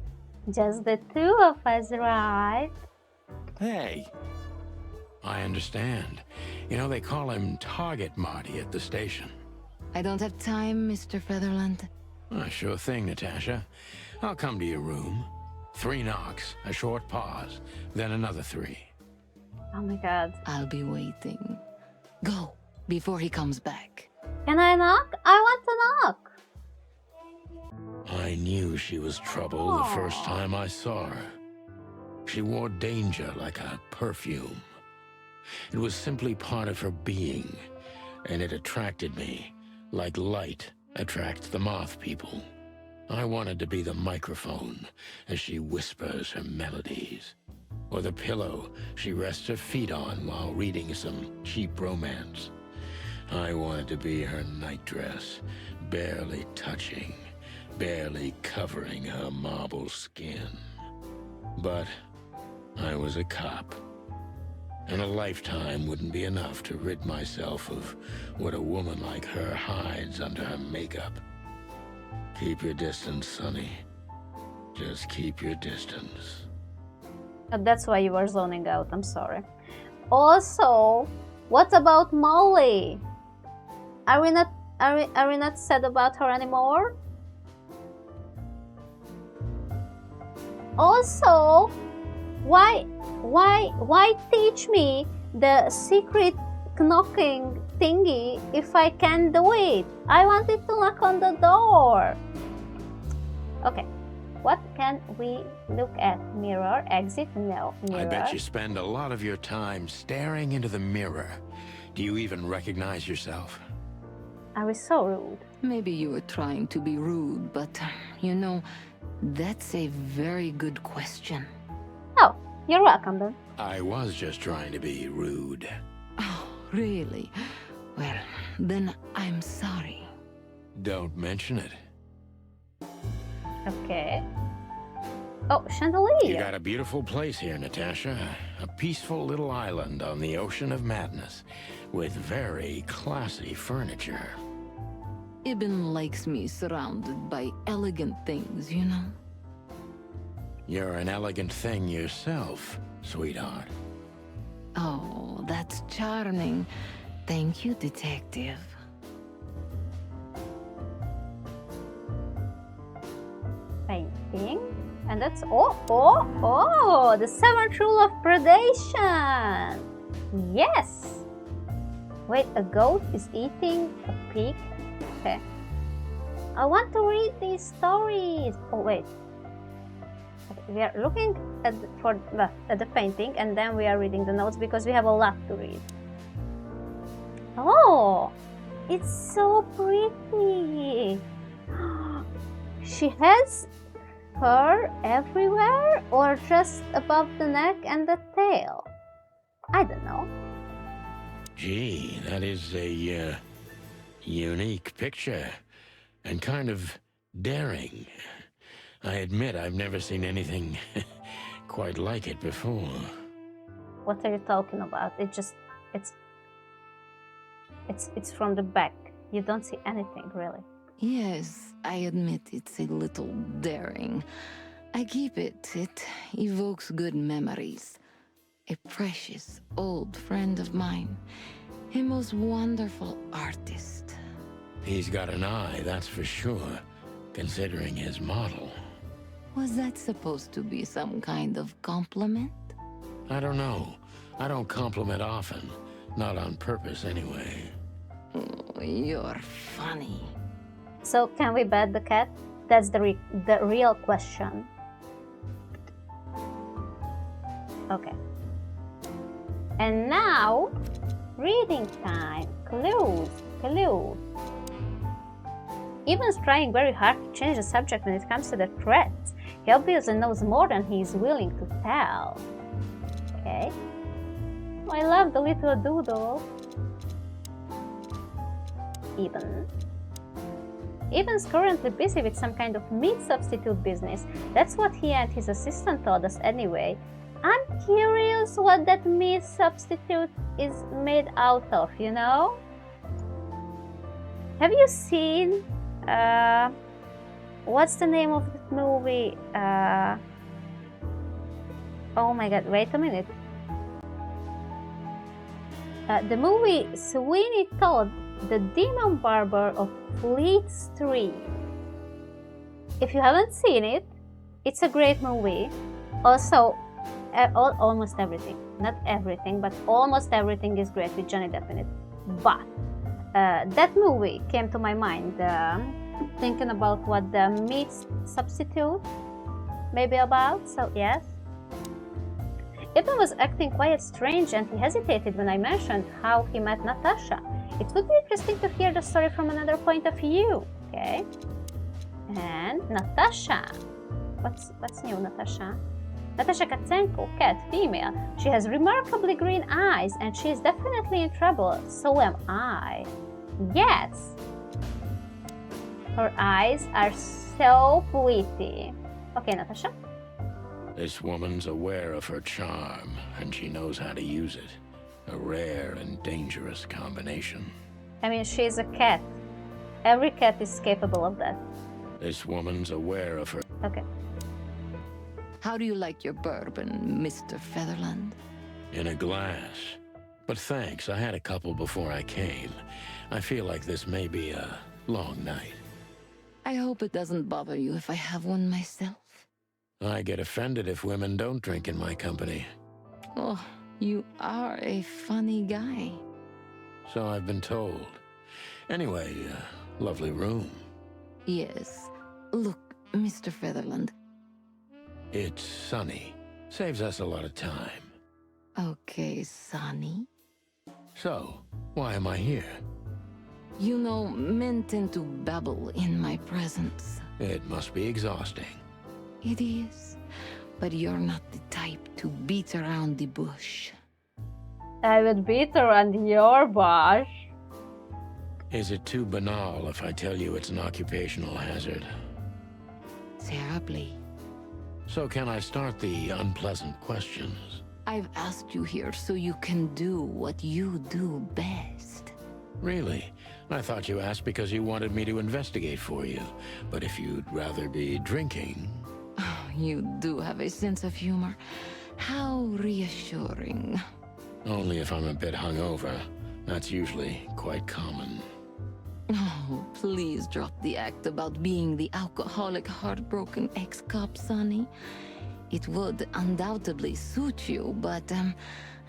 Speaker 1: Just the two of us, right?
Speaker 2: Hey,
Speaker 3: I understand. You know, they call him Target Marty at the station.
Speaker 7: I don't have time, Mr. Featherland.
Speaker 3: Sure thing, Natasha. I'll come to your room. 3 knocks, a short pause, then another 3.
Speaker 1: Oh my god.
Speaker 7: I'll be waiting. Go, before he comes back.
Speaker 1: Can I knock? I want to knock.
Speaker 3: I knew she was trouble the first time I saw her. She wore danger like a perfume. It was simply part of her being, and it attracted me, like light attracts the moth people. I wanted to be the microphone as she whispers her melodies, or the pillow she rests her feet on while reading some cheap romance. I wanted to be her nightdress, barely touching, barely covering her marble skin. But I was a cop, and a lifetime wouldn't be enough to rid myself of what a woman like her hides under her makeup. Keep your distance, Sonny. Just keep your distance.
Speaker 1: That's why you were zoning out. I'm sorry. Also, what about Molly? Are we not sad about her anymore? Also, why teach me the secret knocking thingy if I can do it? I wanted to knock on the door. Okay, what can we look at? Mirror, exit, no, mirror.
Speaker 3: I bet you spend a lot of your time staring into the mirror. Do you even recognize yourself?
Speaker 1: I was so rude.
Speaker 7: Maybe you were trying to be rude, but, you know, that's a very good question.
Speaker 1: Oh, you're welcome then.
Speaker 3: I was just trying to be rude.
Speaker 7: Oh, really? Well, then I'm sorry.
Speaker 3: Don't mention it.
Speaker 1: Okay. Oh,
Speaker 3: You
Speaker 1: chandelier.
Speaker 3: got a beautiful place here, Natasha. A peaceful little island on the ocean of madness, with very classy furniture.
Speaker 7: Ibn likes me surrounded by elegant things, you know?
Speaker 3: You're an elegant thing yourself, sweetheart.
Speaker 7: Oh, that's charming. Thank you, detective.
Speaker 1: Painting. And that's the seventh rule of predation. Yes. Wait, a goat is eating a pig. Okay. I want to read these stories. Oh wait. Okay, we are looking at the painting, and then we are reading the notes because we have a lot to read. Oh, it's so pretty. She has fur everywhere, or just above the neck and the tail? I don't know.
Speaker 3: Gee, that is a unique picture, and kind of daring. I admit I've never seen anything quite like it before.
Speaker 1: What are you talking about? It's from the back. You don't see anything really.
Speaker 7: Yes, I admit it's a little daring. I keep it. It evokes good memories. A precious old friend of mine. A most wonderful artist.
Speaker 3: He's got an eye, that's for sure, considering his model.
Speaker 7: Was that supposed to be some kind of compliment?
Speaker 3: I don't know. I don't compliment often. Not on purpose, anyway.
Speaker 7: Oh, you're funny.
Speaker 1: So can we bet the cat? That's the real question. Okay. And now, reading time. Clues. Evan's trying very hard to change the subject when it comes to the threats. He obviously knows more than he is willing to tell. Okay. I love the little doodle. Evan's currently busy with some kind of meat substitute business. That's what he and his assistant told us anyway. I'm curious what that meat substitute is made out of, you know? Have you seen, what's the name of that movie? Oh my god, wait a minute. The movie Sweeney Todd, the Demon Barber of Fleet Street. If you haven't seen it, it's a great movie. Also, almost everything, not everything, but almost everything is great with Johnny Depp in it. But that movie came to my mind, thinking about what the meat substitute may be about, so yes. Ibn was acting quite strange and he hesitated when I mentioned how he met Natasha. It would be interesting to hear the story from another point of view, okay? And Natasha. What's new, Natasha? Natasha Katsenko, cat, female. She has remarkably green eyes and she is definitely in trouble. So am I. Yes. Her eyes are so pretty. Okay, Natasha.
Speaker 3: This woman's aware of her charm, and she knows how to use it. A rare and dangerous combination.
Speaker 1: I mean, she's a cat. Every cat is capable of that.
Speaker 3: This woman's aware of her...
Speaker 1: Okay.
Speaker 7: How do you like your bourbon, Mr. Featherland?
Speaker 3: In a glass. But thanks, I had a couple before I came. I feel like this may be a long night.
Speaker 7: I hope it doesn't bother you if I have one myself.
Speaker 3: I get offended if women don't drink in my company.
Speaker 7: Oh, you are a funny guy.
Speaker 3: So I've been told. Anyway, lovely room.
Speaker 7: Yes. Look, Mr. Featherland.
Speaker 3: It's sunny. Saves us a lot of time.
Speaker 7: Okay, Sonny.
Speaker 3: So, why am I here?
Speaker 7: You know, men tend to babble in my presence.
Speaker 3: It must be exhausting.
Speaker 7: It is, but you're not the type to beat around the bush.
Speaker 1: I would beat around your bush.
Speaker 3: Is it too banal if I tell you it's an occupational hazard?
Speaker 7: Terribly.
Speaker 3: So can I start the unpleasant questions?
Speaker 7: I've asked you here so you can do what you do best.
Speaker 3: Really? I thought you asked because you wanted me to investigate for you. But if you'd rather be drinking...
Speaker 7: You do have a sense of humor. How reassuring.
Speaker 3: Only if I'm a bit hungover. That's usually quite common.
Speaker 7: Oh, please drop the act about being the alcoholic, heartbroken ex-cop, Sonny. It would undoubtedly suit you, but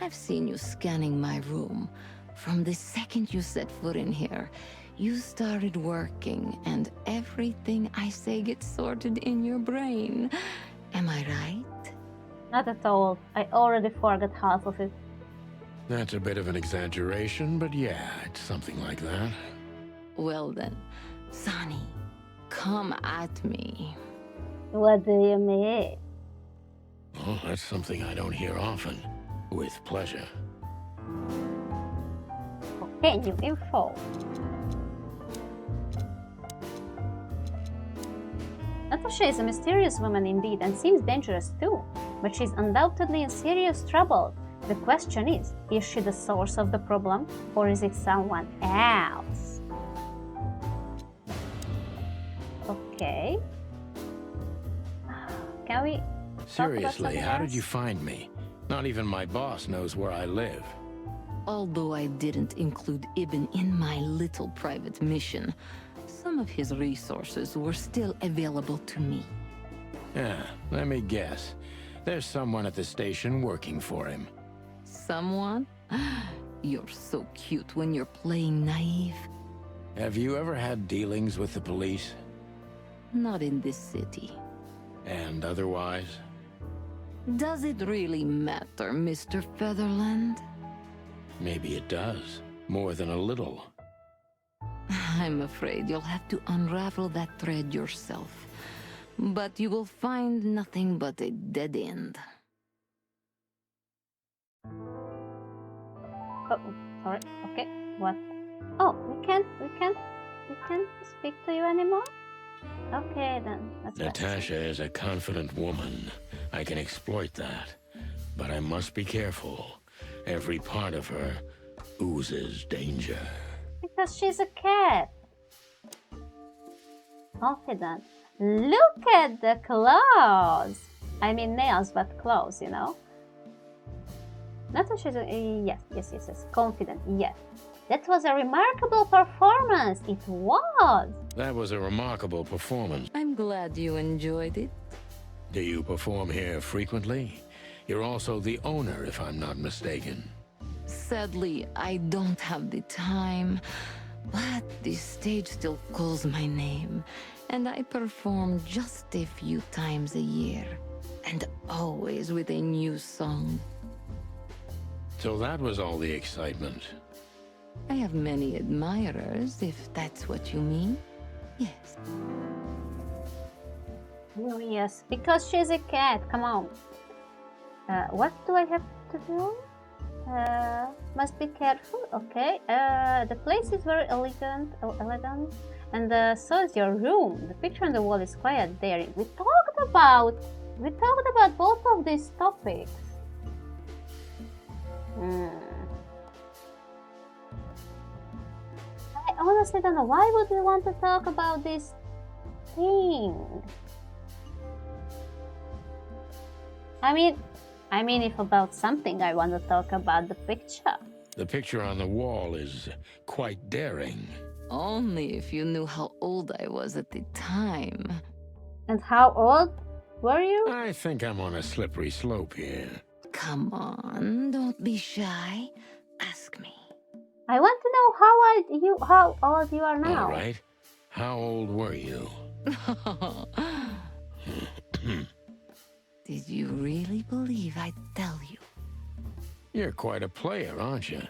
Speaker 7: I've seen you scanning my room. From the second you set foot in here, you started working, and everything I say gets sorted in your brain. Am I right?
Speaker 1: Not at all. I already forgot half of it.
Speaker 3: That's a bit of an exaggeration, but yeah, it's something like that.
Speaker 7: Well then, Sonny, come at me.
Speaker 1: What do you mean?
Speaker 3: Oh, that's something I don't hear often. With pleasure.
Speaker 1: Okay, new info. Natasha is a mysterious woman indeed and seems dangerous too, but she's undoubtedly in serious trouble. The question is she the source of the problem, or is it someone else? Okay. Can we
Speaker 3: Seriously, how did you find me? Not even my boss knows where I live.
Speaker 7: Although I didn't include Ibn in my little private mission, some of his resources were still available to me.
Speaker 3: Yeah, let me guess. There's someone at the station working for him.
Speaker 7: Someone? You're so cute when you're playing naive.
Speaker 3: Have you ever had dealings with the police?
Speaker 7: Not in this city.
Speaker 3: And otherwise?
Speaker 7: Does it really matter, Mr. Featherland?
Speaker 3: Maybe it does. More than a little.
Speaker 7: I'm afraid you'll have to unravel that thread yourself. But you will find nothing but a dead end.
Speaker 1: Oh, sorry. Okay. What? Oh, we can't speak to you anymore? Okay, then. That's
Speaker 3: Natasha is a confident woman. I can exploit that. But I must be careful. Every part of her oozes danger.
Speaker 1: Because she's a cat. Confident. Look at the claws. I mean nails, but claws, you know. Natasha's yes. Confident, yes. That was a remarkable performance. It was.
Speaker 3: That was a remarkable performance.
Speaker 7: I'm glad you enjoyed it.
Speaker 3: Do you perform here frequently? You're also the owner, if I'm not mistaken.
Speaker 7: Sadly, I don't have the time, but the stage still calls my name, and I perform just a few times a year, and always with a new song.
Speaker 3: So that was all the excitement.
Speaker 7: I have many admirers, if that's what you mean. Yes.
Speaker 1: Oh, yes, because she's a cat. Come on. What do I have to do? Must be careful. Okay. The place is very elegant, and so is your room. The picture on the wall is quite daring. We talked about both of these topics. I honestly don't know. Why would we want to talk about this thing? I mean, if about something, I want to talk about the picture.
Speaker 3: The picture on the wall is quite daring.
Speaker 7: Only if you knew how old I was at the time.
Speaker 1: And how old were you?
Speaker 3: I think I'm on a slippery slope here.
Speaker 7: Come on, don't be shy. Ask me.
Speaker 1: I want to know how old you are now.
Speaker 3: All right. How old were you?
Speaker 7: Did you really believe I'd tell you?
Speaker 3: You're quite a player, aren't you?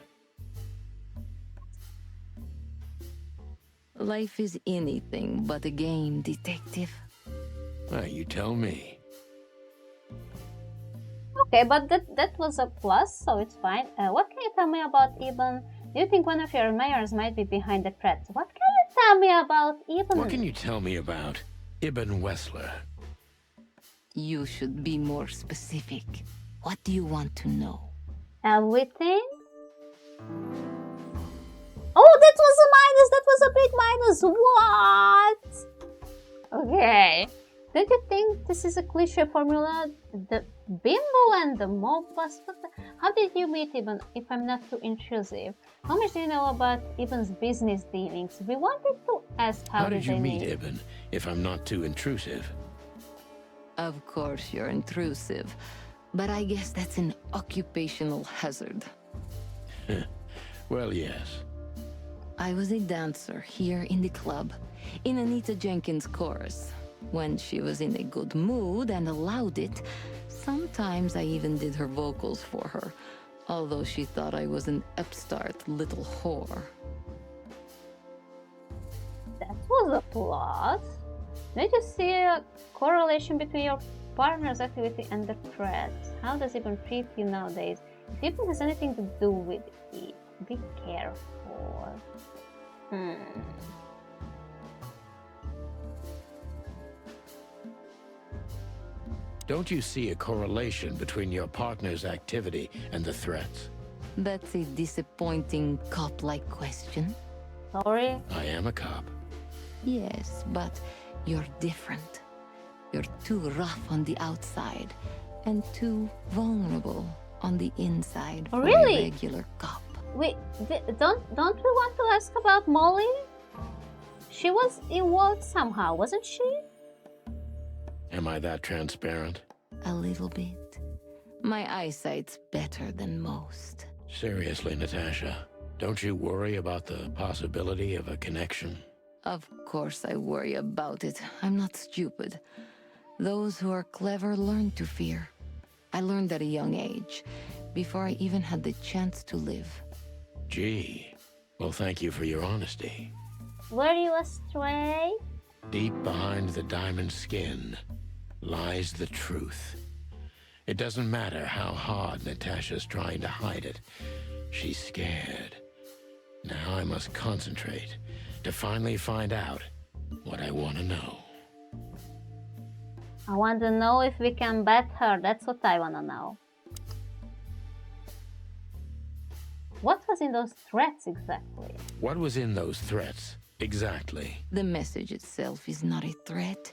Speaker 7: Life is anything but a game, detective.
Speaker 3: Well, you tell me.
Speaker 1: Okay, but that was a plus, so it's fine. What can you tell me about Ibn? Do you think one of your admirers might be behind the threat? What can you tell me about Ibn?
Speaker 3: What can you tell me about Ibn Wessler?
Speaker 7: You should be more specific. What do you want to know?
Speaker 1: Everything? Oh, that was a minus! That was a big minus! What? Okay. Don't you think this is a cliche formula? The bimbo and the mob boss? How did you meet Ibn, if I'm not too intrusive? How much do you know about Ibn's business dealings? We wanted to ask
Speaker 3: How did you
Speaker 1: they
Speaker 3: meet Ibn, if I'm not too intrusive?
Speaker 7: Of course you're intrusive, but I guess that's an occupational hazard.
Speaker 3: Well, yes.
Speaker 7: I was a dancer here in the club, in Anita Jenkins' chorus. When she was in a good mood and allowed it, sometimes I even did her vocals for her, although she thought I was an upstart little whore.
Speaker 1: That was a plot. Did you see a correlation between your partner's activity and the threat? How does Ibn treat you nowadays? If Ibn has anything to do with it, be careful.
Speaker 3: Don't you see a correlation between your partner's activity and the threats?
Speaker 7: That's a disappointing cop-like question.
Speaker 1: Sorry?
Speaker 3: I am a cop.
Speaker 7: Yes, but you're different. You're too rough on the outside and too vulnerable on the inside for
Speaker 1: Really?
Speaker 7: a regular cop.
Speaker 1: Wait, don't we want to ask about Molly? She was involved somehow, wasn't she?
Speaker 3: Am I that transparent?
Speaker 7: A little bit. My eyesight's better than most.
Speaker 3: Seriously, Natasha, don't you worry about the possibility of a connection?
Speaker 7: Of course I worry about it. I'm not stupid. Those who are clever learn to fear. I learned at a young age, before I even had the chance to live.
Speaker 3: Gee, well, thank you for your honesty.
Speaker 1: Were you astray?
Speaker 3: Deep behind the diamond skin lies the truth. It doesn't matter how hard Natasha's trying to hide it. She's scared. Now I must concentrate to finally find out what I want to know.
Speaker 1: I want to know if we can bet her. That's what I want to know. What was in those threats exactly?
Speaker 3: What was in those threats exactly?
Speaker 7: The message itself is not a threat.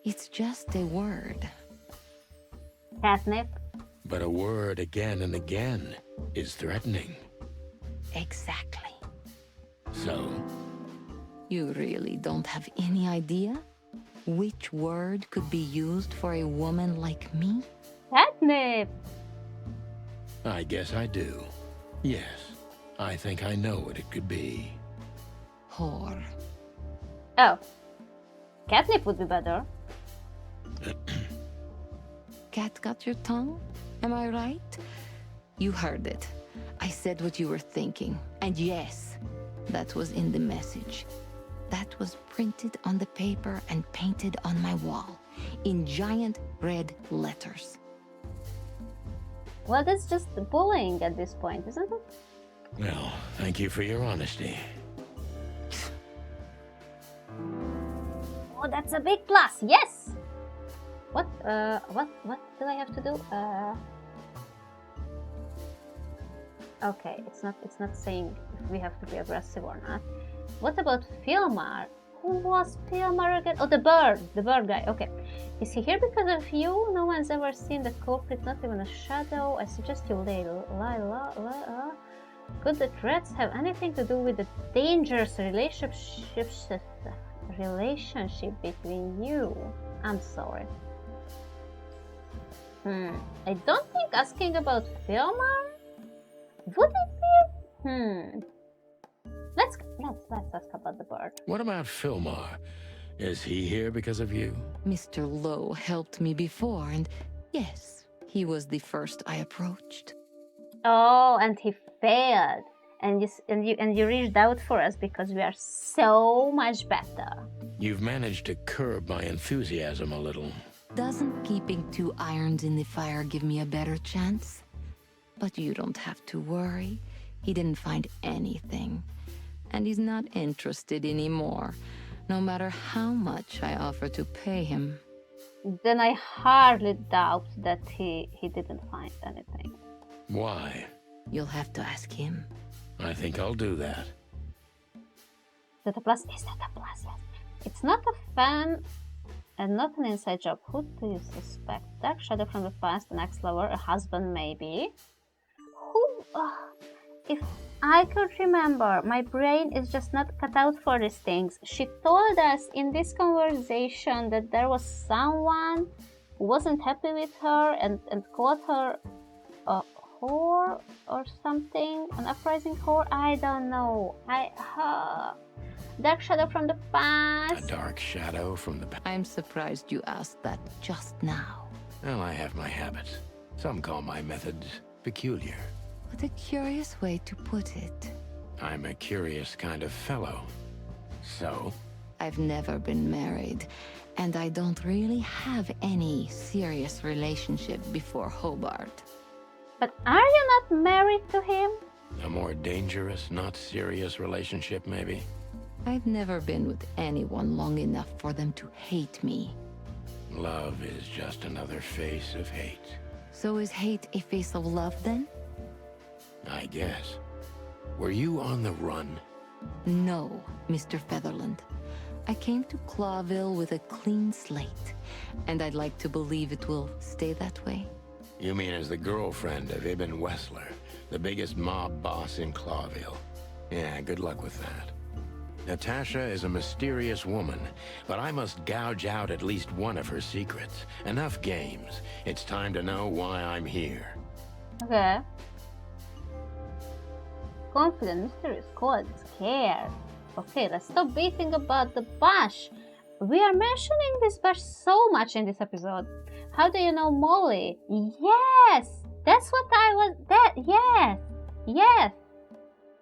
Speaker 7: It's just a word.
Speaker 1: Catnip?
Speaker 3: But a word again and again is threatening.
Speaker 7: Exactly.
Speaker 3: So,
Speaker 7: You really don't have any idea which word could be used for a woman like me?
Speaker 1: Catnip!
Speaker 3: I guess I do. Yes, I think I know what it could be.
Speaker 7: Whore.
Speaker 1: Oh. Catnip would be better.
Speaker 7: Cat got your tongue? Am I right? You heard it. I said what you were thinking. And yes, that was in the message. That was printed on the paper and painted on my wall in giant red letters.
Speaker 1: Well, that's just bullying at this point, isn't it?
Speaker 3: Well, thank you for your honesty.
Speaker 1: Oh, that's a big plus. Yes. What do I have to do? Okay, it's not saying if we have to be aggressive or not. What about Filmar? Who was Filmar again? Oh, the bird guy. Okay. Is he here because of you? No one's ever seen the culprit, not even a shadow. I suggest you lay low. Could the threats have anything to do with the dangerous relationship between you? I'm sorry. I don't think asking about Filmar would it be? Let's ask about the bird.
Speaker 3: What about Filmar? Is he here because of you?
Speaker 7: Mr. Lowe helped me before, and yes, he was the first I approached.
Speaker 1: Oh, and he failed. And you reached out for us because we are so much better.
Speaker 3: You've managed to curb my enthusiasm a little.
Speaker 7: Doesn't keeping 2 irons in the fire give me a better chance? But you don't have to worry. He didn't find anything. And he's not interested anymore, no matter how much I offer to pay him.
Speaker 1: then I hardly doubt that he didn't find anything.
Speaker 3: Why?
Speaker 7: You'll have to ask him.
Speaker 3: I think I'll do that.
Speaker 1: Is that a plus? Is that a plus? Yes. It's not a fan and not an inside job. Who do you suspect? Dark shadow from the past, an ex-lover, a husband maybe? Who? If I could remember, my brain is just not cut out for these things. She told us in this conversation that there was someone who wasn't happy with her and called her a whore or something, an uprising whore. I don't know. Dark shadow from the past.
Speaker 3: A dark shadow from the past.
Speaker 7: I'm surprised you asked that just now.
Speaker 3: Well, I have my habits. Some call my methods peculiar.
Speaker 7: What a curious way to put it.
Speaker 3: I'm a curious kind of fellow. So?
Speaker 7: I've never been married, and I don't really have any serious relationship before Hobart.
Speaker 1: But are you not married to him?
Speaker 3: A more dangerous, not serious relationship, maybe?
Speaker 7: I've never been with anyone long enough for them to hate me.
Speaker 3: Love is just another face of hate.
Speaker 7: So is hate a face of love then?
Speaker 3: I guess. Were you on the run?
Speaker 7: No, Mr. Featherland. I came to Clawville with a clean slate, and I'd like to believe it will stay that way.
Speaker 3: You mean as the girlfriend of Ibn Wessler, the biggest mob boss in Clawville? Yeah, good luck with that. Natasha is a mysterious woman, but I must gouge out at least one of her secrets. Enough games. It's time to know why I'm here.
Speaker 1: Okay. Confident, mysterious, cold, scared. Okay, let's stop beating about the bush. We are mentioning this bush so much in this episode. How do you know Molly? Yes! That's what I was... Yes!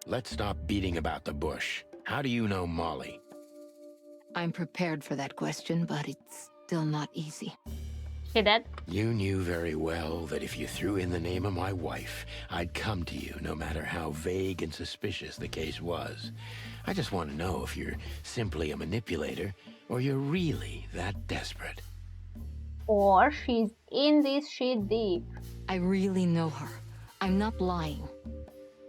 Speaker 3: Let's stop beating about the bush. How do you know Molly?
Speaker 7: I'm prepared for that question, but it's still not easy.
Speaker 1: She did?
Speaker 3: You knew very well that if you threw in the name of my wife, I'd come to you no matter how vague and suspicious the case was. I just want to know if you're simply a manipulator or you're really that desperate.
Speaker 1: Or she's in this shit deep.
Speaker 7: I really know her. I'm not lying.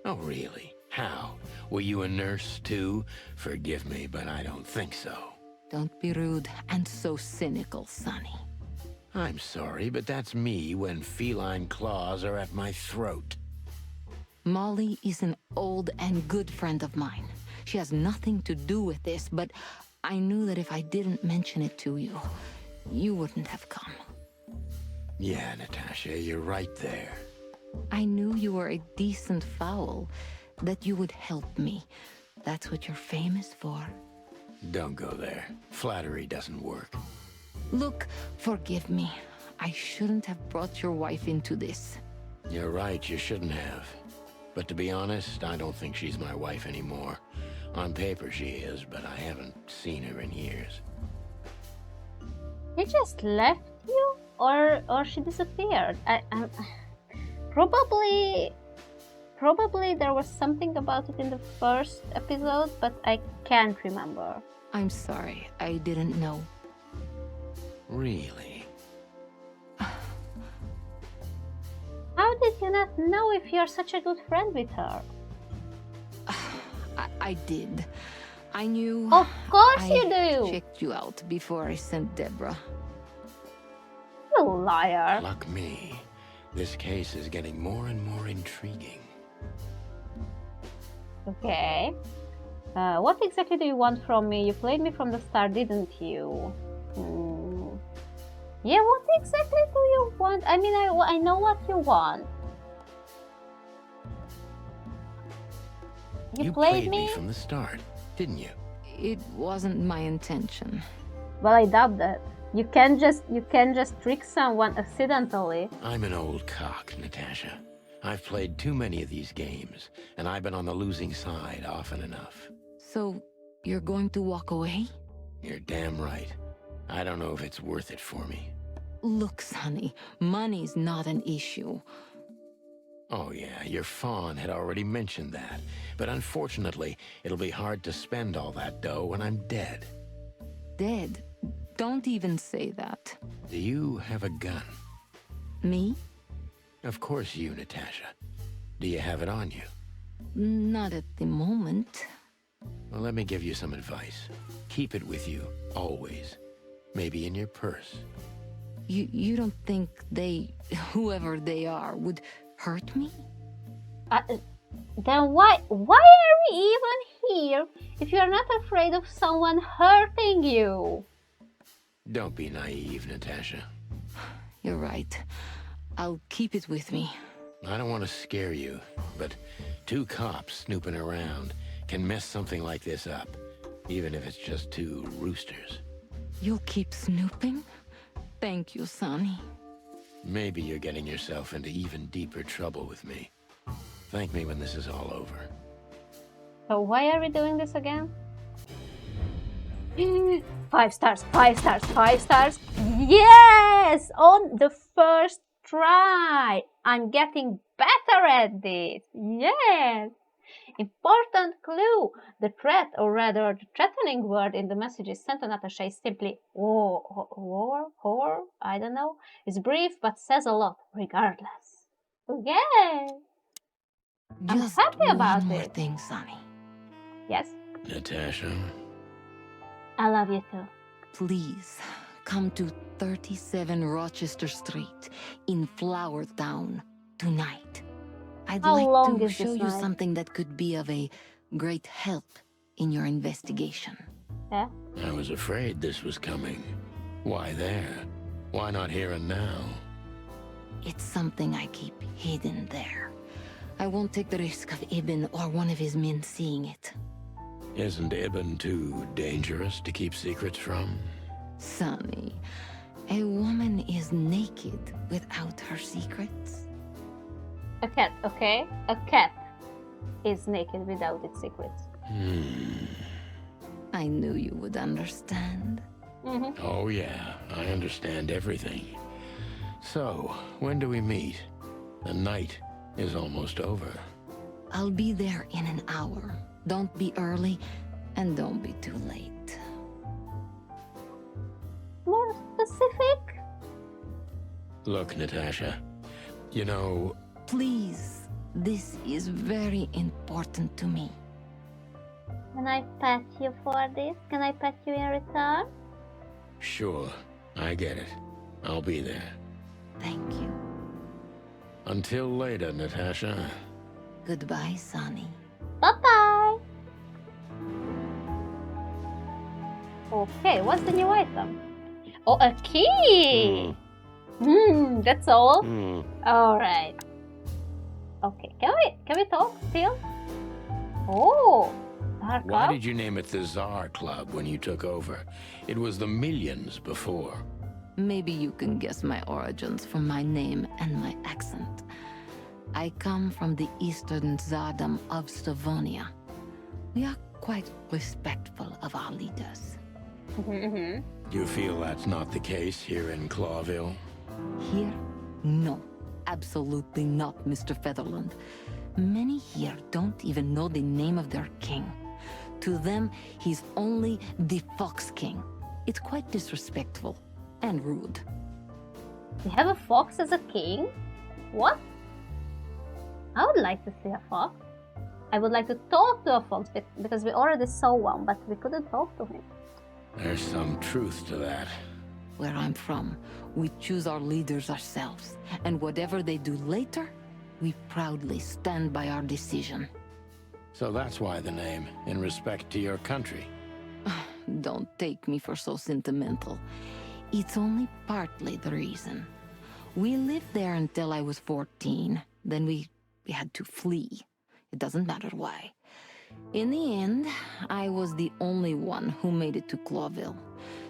Speaker 3: Oh, really? How? Were you a nurse, too? Forgive me, but I don't think so.
Speaker 7: Don't be rude and so cynical, Sonny.
Speaker 3: I'm sorry, but that's me when feline claws are at my throat.
Speaker 7: Molly is an old and good friend of mine. She has nothing to do with this, but I knew that if I didn't mention it to you, you wouldn't have come.
Speaker 3: Yeah, Natasha, you're right there.
Speaker 7: I knew you were a decent fowl, that you would help me. That's what you're famous for.
Speaker 3: Don't go there. Flattery doesn't work.
Speaker 7: Look, forgive me. I shouldn't have brought your wife into this.
Speaker 3: You're right, you shouldn't have. But to be honest, I don't think she's my wife anymore. On paper she is, but I haven't seen her in years.
Speaker 1: He just left you? Or she disappeared? Probably there was something about it in the first episode, but I can't remember.
Speaker 7: I'm sorry, I didn't know.
Speaker 3: Really?
Speaker 1: How did you not know if you're such a good friend with her?
Speaker 7: I did. I knew...
Speaker 1: Of course you do!
Speaker 7: I checked you out before I sent Deborah.
Speaker 1: You liar.
Speaker 3: Luck me. This case is getting more and more intriguing.
Speaker 1: Okay. What exactly do you want from me? You played me from the start, didn't you? Yeah, what exactly do you want? I mean, I know what you want. You played me
Speaker 3: from the start, didn't you?
Speaker 7: It wasn't my intention.
Speaker 1: Well, I doubt that. You can't just trick someone accidentally.
Speaker 3: I'm an old cock, Natasha. I've played too many of these games, and I've been on the losing side often enough.
Speaker 7: So, you're going to walk away?
Speaker 3: You're damn right. I don't know if it's worth it for me.
Speaker 7: Look, Sonny, money's not an issue.
Speaker 3: Oh yeah, your fawn had already mentioned that. But unfortunately, it'll be hard to spend all that dough when I'm dead.
Speaker 7: Dead? Don't even say that.
Speaker 3: Do you have a gun?
Speaker 7: Me?
Speaker 3: Of course you, Natasha. Do you have it on you?
Speaker 7: Not at the moment.
Speaker 3: Well, let me give you some advice. Keep it with you, always. Maybe in your purse.
Speaker 7: You don't think they, whoever they are, would hurt me?
Speaker 1: Then why are we even here if you're not afraid of someone hurting you?
Speaker 3: Don't be naive, Natasha.
Speaker 7: You're right. I'll keep it with me.
Speaker 3: I don't want to scare you, but 2 cops snooping around can mess something like this up, even if it's just 2 roosters.
Speaker 7: You'll keep snooping? Thank you, Sonny.
Speaker 3: Maybe you're getting yourself into even deeper trouble with me. Thank me when this is all over.
Speaker 1: So why are we doing this again? 5 stars, 5 stars, 5 stars. Yes! On the first try. I'm getting better at this. Yes! Important clue. The threat, or rather the threatening word in the messages sent to Natasha is simply or, I don't know. It's brief but says a lot, regardless. Okay. I'm
Speaker 7: Just
Speaker 1: happy about
Speaker 7: one more
Speaker 1: it.
Speaker 7: thing, Sonny.
Speaker 1: Yes,
Speaker 3: Natasha?
Speaker 1: I love you too.
Speaker 7: Please, come to 37 Rochester Street in Flower Town tonight. I'd
Speaker 1: How long
Speaker 7: like to
Speaker 1: is
Speaker 7: show
Speaker 1: this
Speaker 7: you
Speaker 1: night?
Speaker 7: something that could be of a great help in your investigation.
Speaker 1: Yeah.
Speaker 3: I was afraid this was coming. Why there? Why not here and now?
Speaker 7: It's something I keep hidden there. I won't take the risk of Ibn or one of his men seeing it.
Speaker 3: Isn't Ibn too dangerous to keep secrets from?
Speaker 7: Sonny, a woman is naked without her secrets.
Speaker 1: A cat, okay? A cat is naked without its secrets.
Speaker 7: I knew you would understand.
Speaker 3: Oh yeah, I understand everything. So, when do we meet? The night is almost over.
Speaker 7: I'll be there in an hour. Don't be early, and don't be too late.
Speaker 1: More specific?
Speaker 3: Look, Natasha, you know,
Speaker 7: Please, this is very important to me.
Speaker 1: Can I pet you for this? Can I pet you in return?
Speaker 3: sure, I get it. I'll be there.
Speaker 7: Thank you.
Speaker 3: Until later, Natasha.
Speaker 7: Goodbye, Sonny.
Speaker 1: Bye-bye! Okay, what's the new item? Oh, a key! That's all? Alright. Okay, can we talk still? Oh, Czar
Speaker 3: Why
Speaker 1: Club?
Speaker 3: did you name it the Czar Club when you took over? It was the Millions before.
Speaker 7: Maybe you can guess my origins from my name and my accent. I come from the eastern Tsardom of Stavonia. We are quite respectful of our leaders.
Speaker 3: You feel that's not the case here in Clawville?
Speaker 7: Here? No. Absolutely not, Mr. Featherland. Many here don't even know the name of their king. To them, he's only the Fox King. It's quite disrespectful and rude.
Speaker 1: We have a fox as a king? What? I would like to see a fox. I would like to talk to a fox because we already saw one, but we couldn't talk to him.
Speaker 3: There's some truth to that.
Speaker 7: Where I'm from, we choose our leaders ourselves, and whatever they do later, we proudly stand by our decision.
Speaker 3: So that's why the name, in respect to your country.
Speaker 7: Don't take me for so sentimental. It's only partly the reason. We lived there until I was 14. Then we had to flee. It doesn't matter why. In the end, I was the only one who made it to Clawville.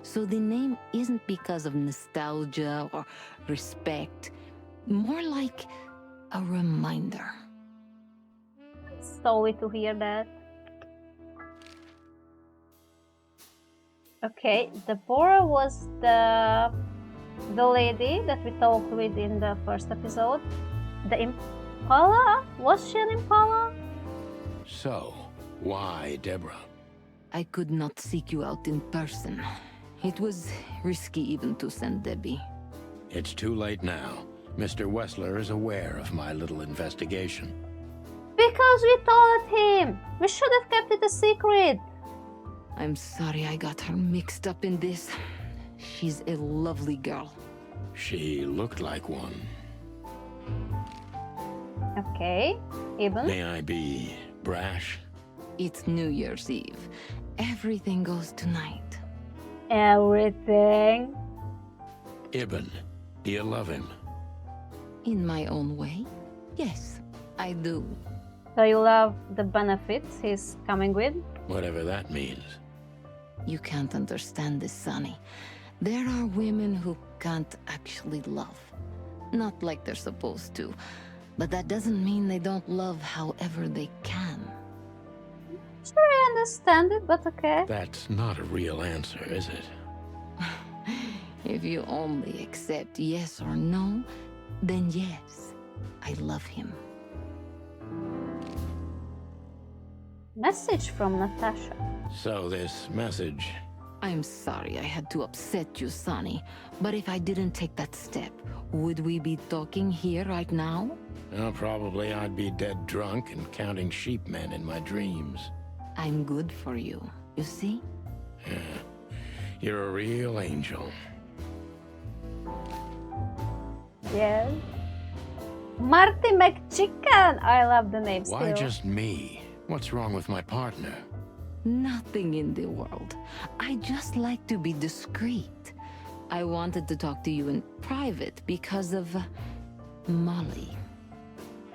Speaker 7: So the name isn't because of nostalgia or respect. More like a reminder.
Speaker 1: Sorry to hear that. Okay, Deborah was the lady that we talked with in the first episode. The Impala? Was she an Impala?
Speaker 3: So, why Deborah?
Speaker 7: I could not seek you out in person. It was risky even to send Debbie.
Speaker 3: It's too late now. Mr. Wessler is aware of my little investigation.
Speaker 1: Because we told him. We should have kept it a secret.
Speaker 7: I'm sorry I got her mixed up in this. She's a lovely girl.
Speaker 3: She looked like one.
Speaker 1: Okay, Eben.
Speaker 3: May I be brash?
Speaker 7: It's New Year's Eve. Everything goes tonight.
Speaker 1: Everything.
Speaker 3: Ibn, do you love him?
Speaker 7: In my own way, yes, I do.
Speaker 1: So you love the benefits he's coming with?
Speaker 3: Whatever that means.
Speaker 7: You can't understand this, Sonny. There are women who can't actually love. Not like they're supposed to. But that doesn't mean they don't love however they can.
Speaker 1: Sure, I understand it, but okay.
Speaker 3: That's not a real answer, is it?
Speaker 7: If you only accept yes or no, then yes, I love him.
Speaker 1: Message from Natasha.
Speaker 3: So this message...
Speaker 7: I'm sorry I had to upset you, Sonny, but if I didn't take that step, would we be talking here right now?
Speaker 3: Well, probably I'd be dead drunk and counting sheepmen in my dreams.
Speaker 7: I'm good for you, you see?
Speaker 3: Yeah, you're a real angel.
Speaker 1: Yes. Marty McChicken! I love the name still.
Speaker 3: Why just me? What's wrong with my partner?
Speaker 7: Nothing in the world. I just like to be discreet. I wanted to talk to you in private because of Molly.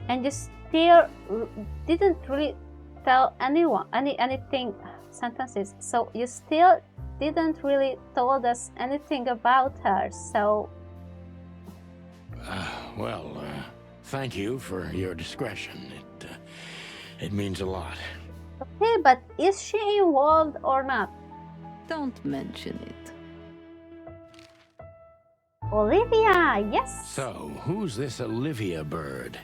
Speaker 1: And you still didn't really tell anyone anything sentences. So you still didn't really told us anything about her. So
Speaker 3: Thank you for your discretion. It means a lot.
Speaker 1: okay, but is she involved or not?
Speaker 7: Don't mention it.
Speaker 1: Olivia, yes.
Speaker 3: So, who's this Olivia bird?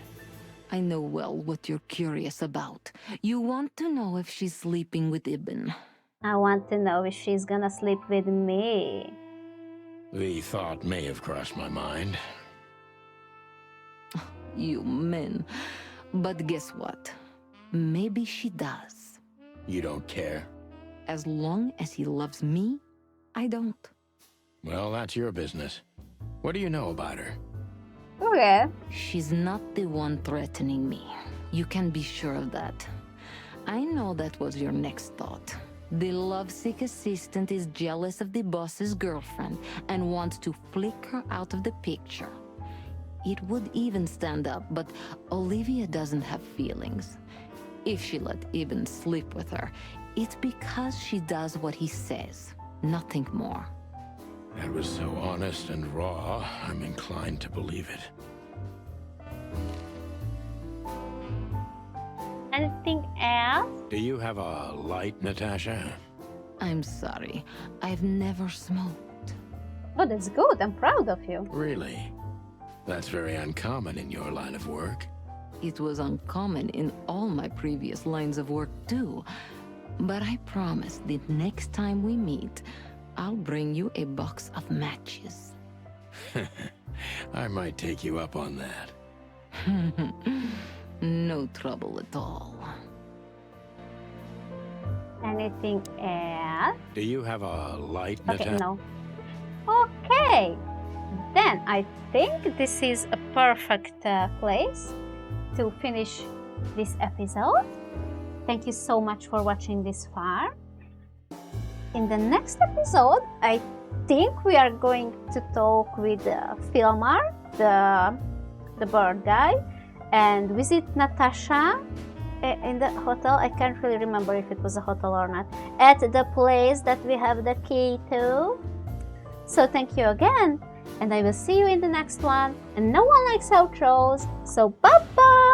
Speaker 7: I know well what you're curious about. You want to know if she's sleeping with Ibn.
Speaker 1: I want to know if she's gonna sleep with me.
Speaker 3: The thought may have crossed my mind.
Speaker 7: You men. But guess what? Maybe she does.
Speaker 3: You don't care?
Speaker 7: As long as he loves me, I don't.
Speaker 3: Well, that's your business. What do you know about her?
Speaker 1: Okay.
Speaker 7: She's not the one threatening me. You can be sure of that. I know that was your next thought. The lovesick assistant is jealous of the boss's girlfriend and wants to flick her out of the picture. It would even stand up, but Olivia doesn't have feelings. If she let Ibn sleep with her, it's because she does what he says, nothing more.
Speaker 3: That was so honest and raw, I'm inclined to believe it.
Speaker 1: Anything else?
Speaker 3: Do you have a light, Natasha?
Speaker 7: I'm sorry, I've never smoked.
Speaker 1: Oh, that's good. I'm proud of you.
Speaker 3: Really? That's very uncommon in your line of work.
Speaker 7: It was uncommon in all my previous lines of work too. But I promise the next time we meet, I'll bring you a box of matches.
Speaker 3: I might take you up on that.
Speaker 7: No trouble at all.
Speaker 1: Anything else?
Speaker 3: Do you have a light,
Speaker 1: Okay,
Speaker 3: Natasha?
Speaker 1: no. Okay. Then I think this is a perfect place to finish this episode. Thank you so much for watching this far. In the next episode, I think we are going to talk with Filmar, the bird guy, and visit Natasha in the hotel. I can't really remember if it was a hotel or not. At the place that we have the key to. So thank you again, and I will see you in the next one. And no one likes outros, so bye-bye!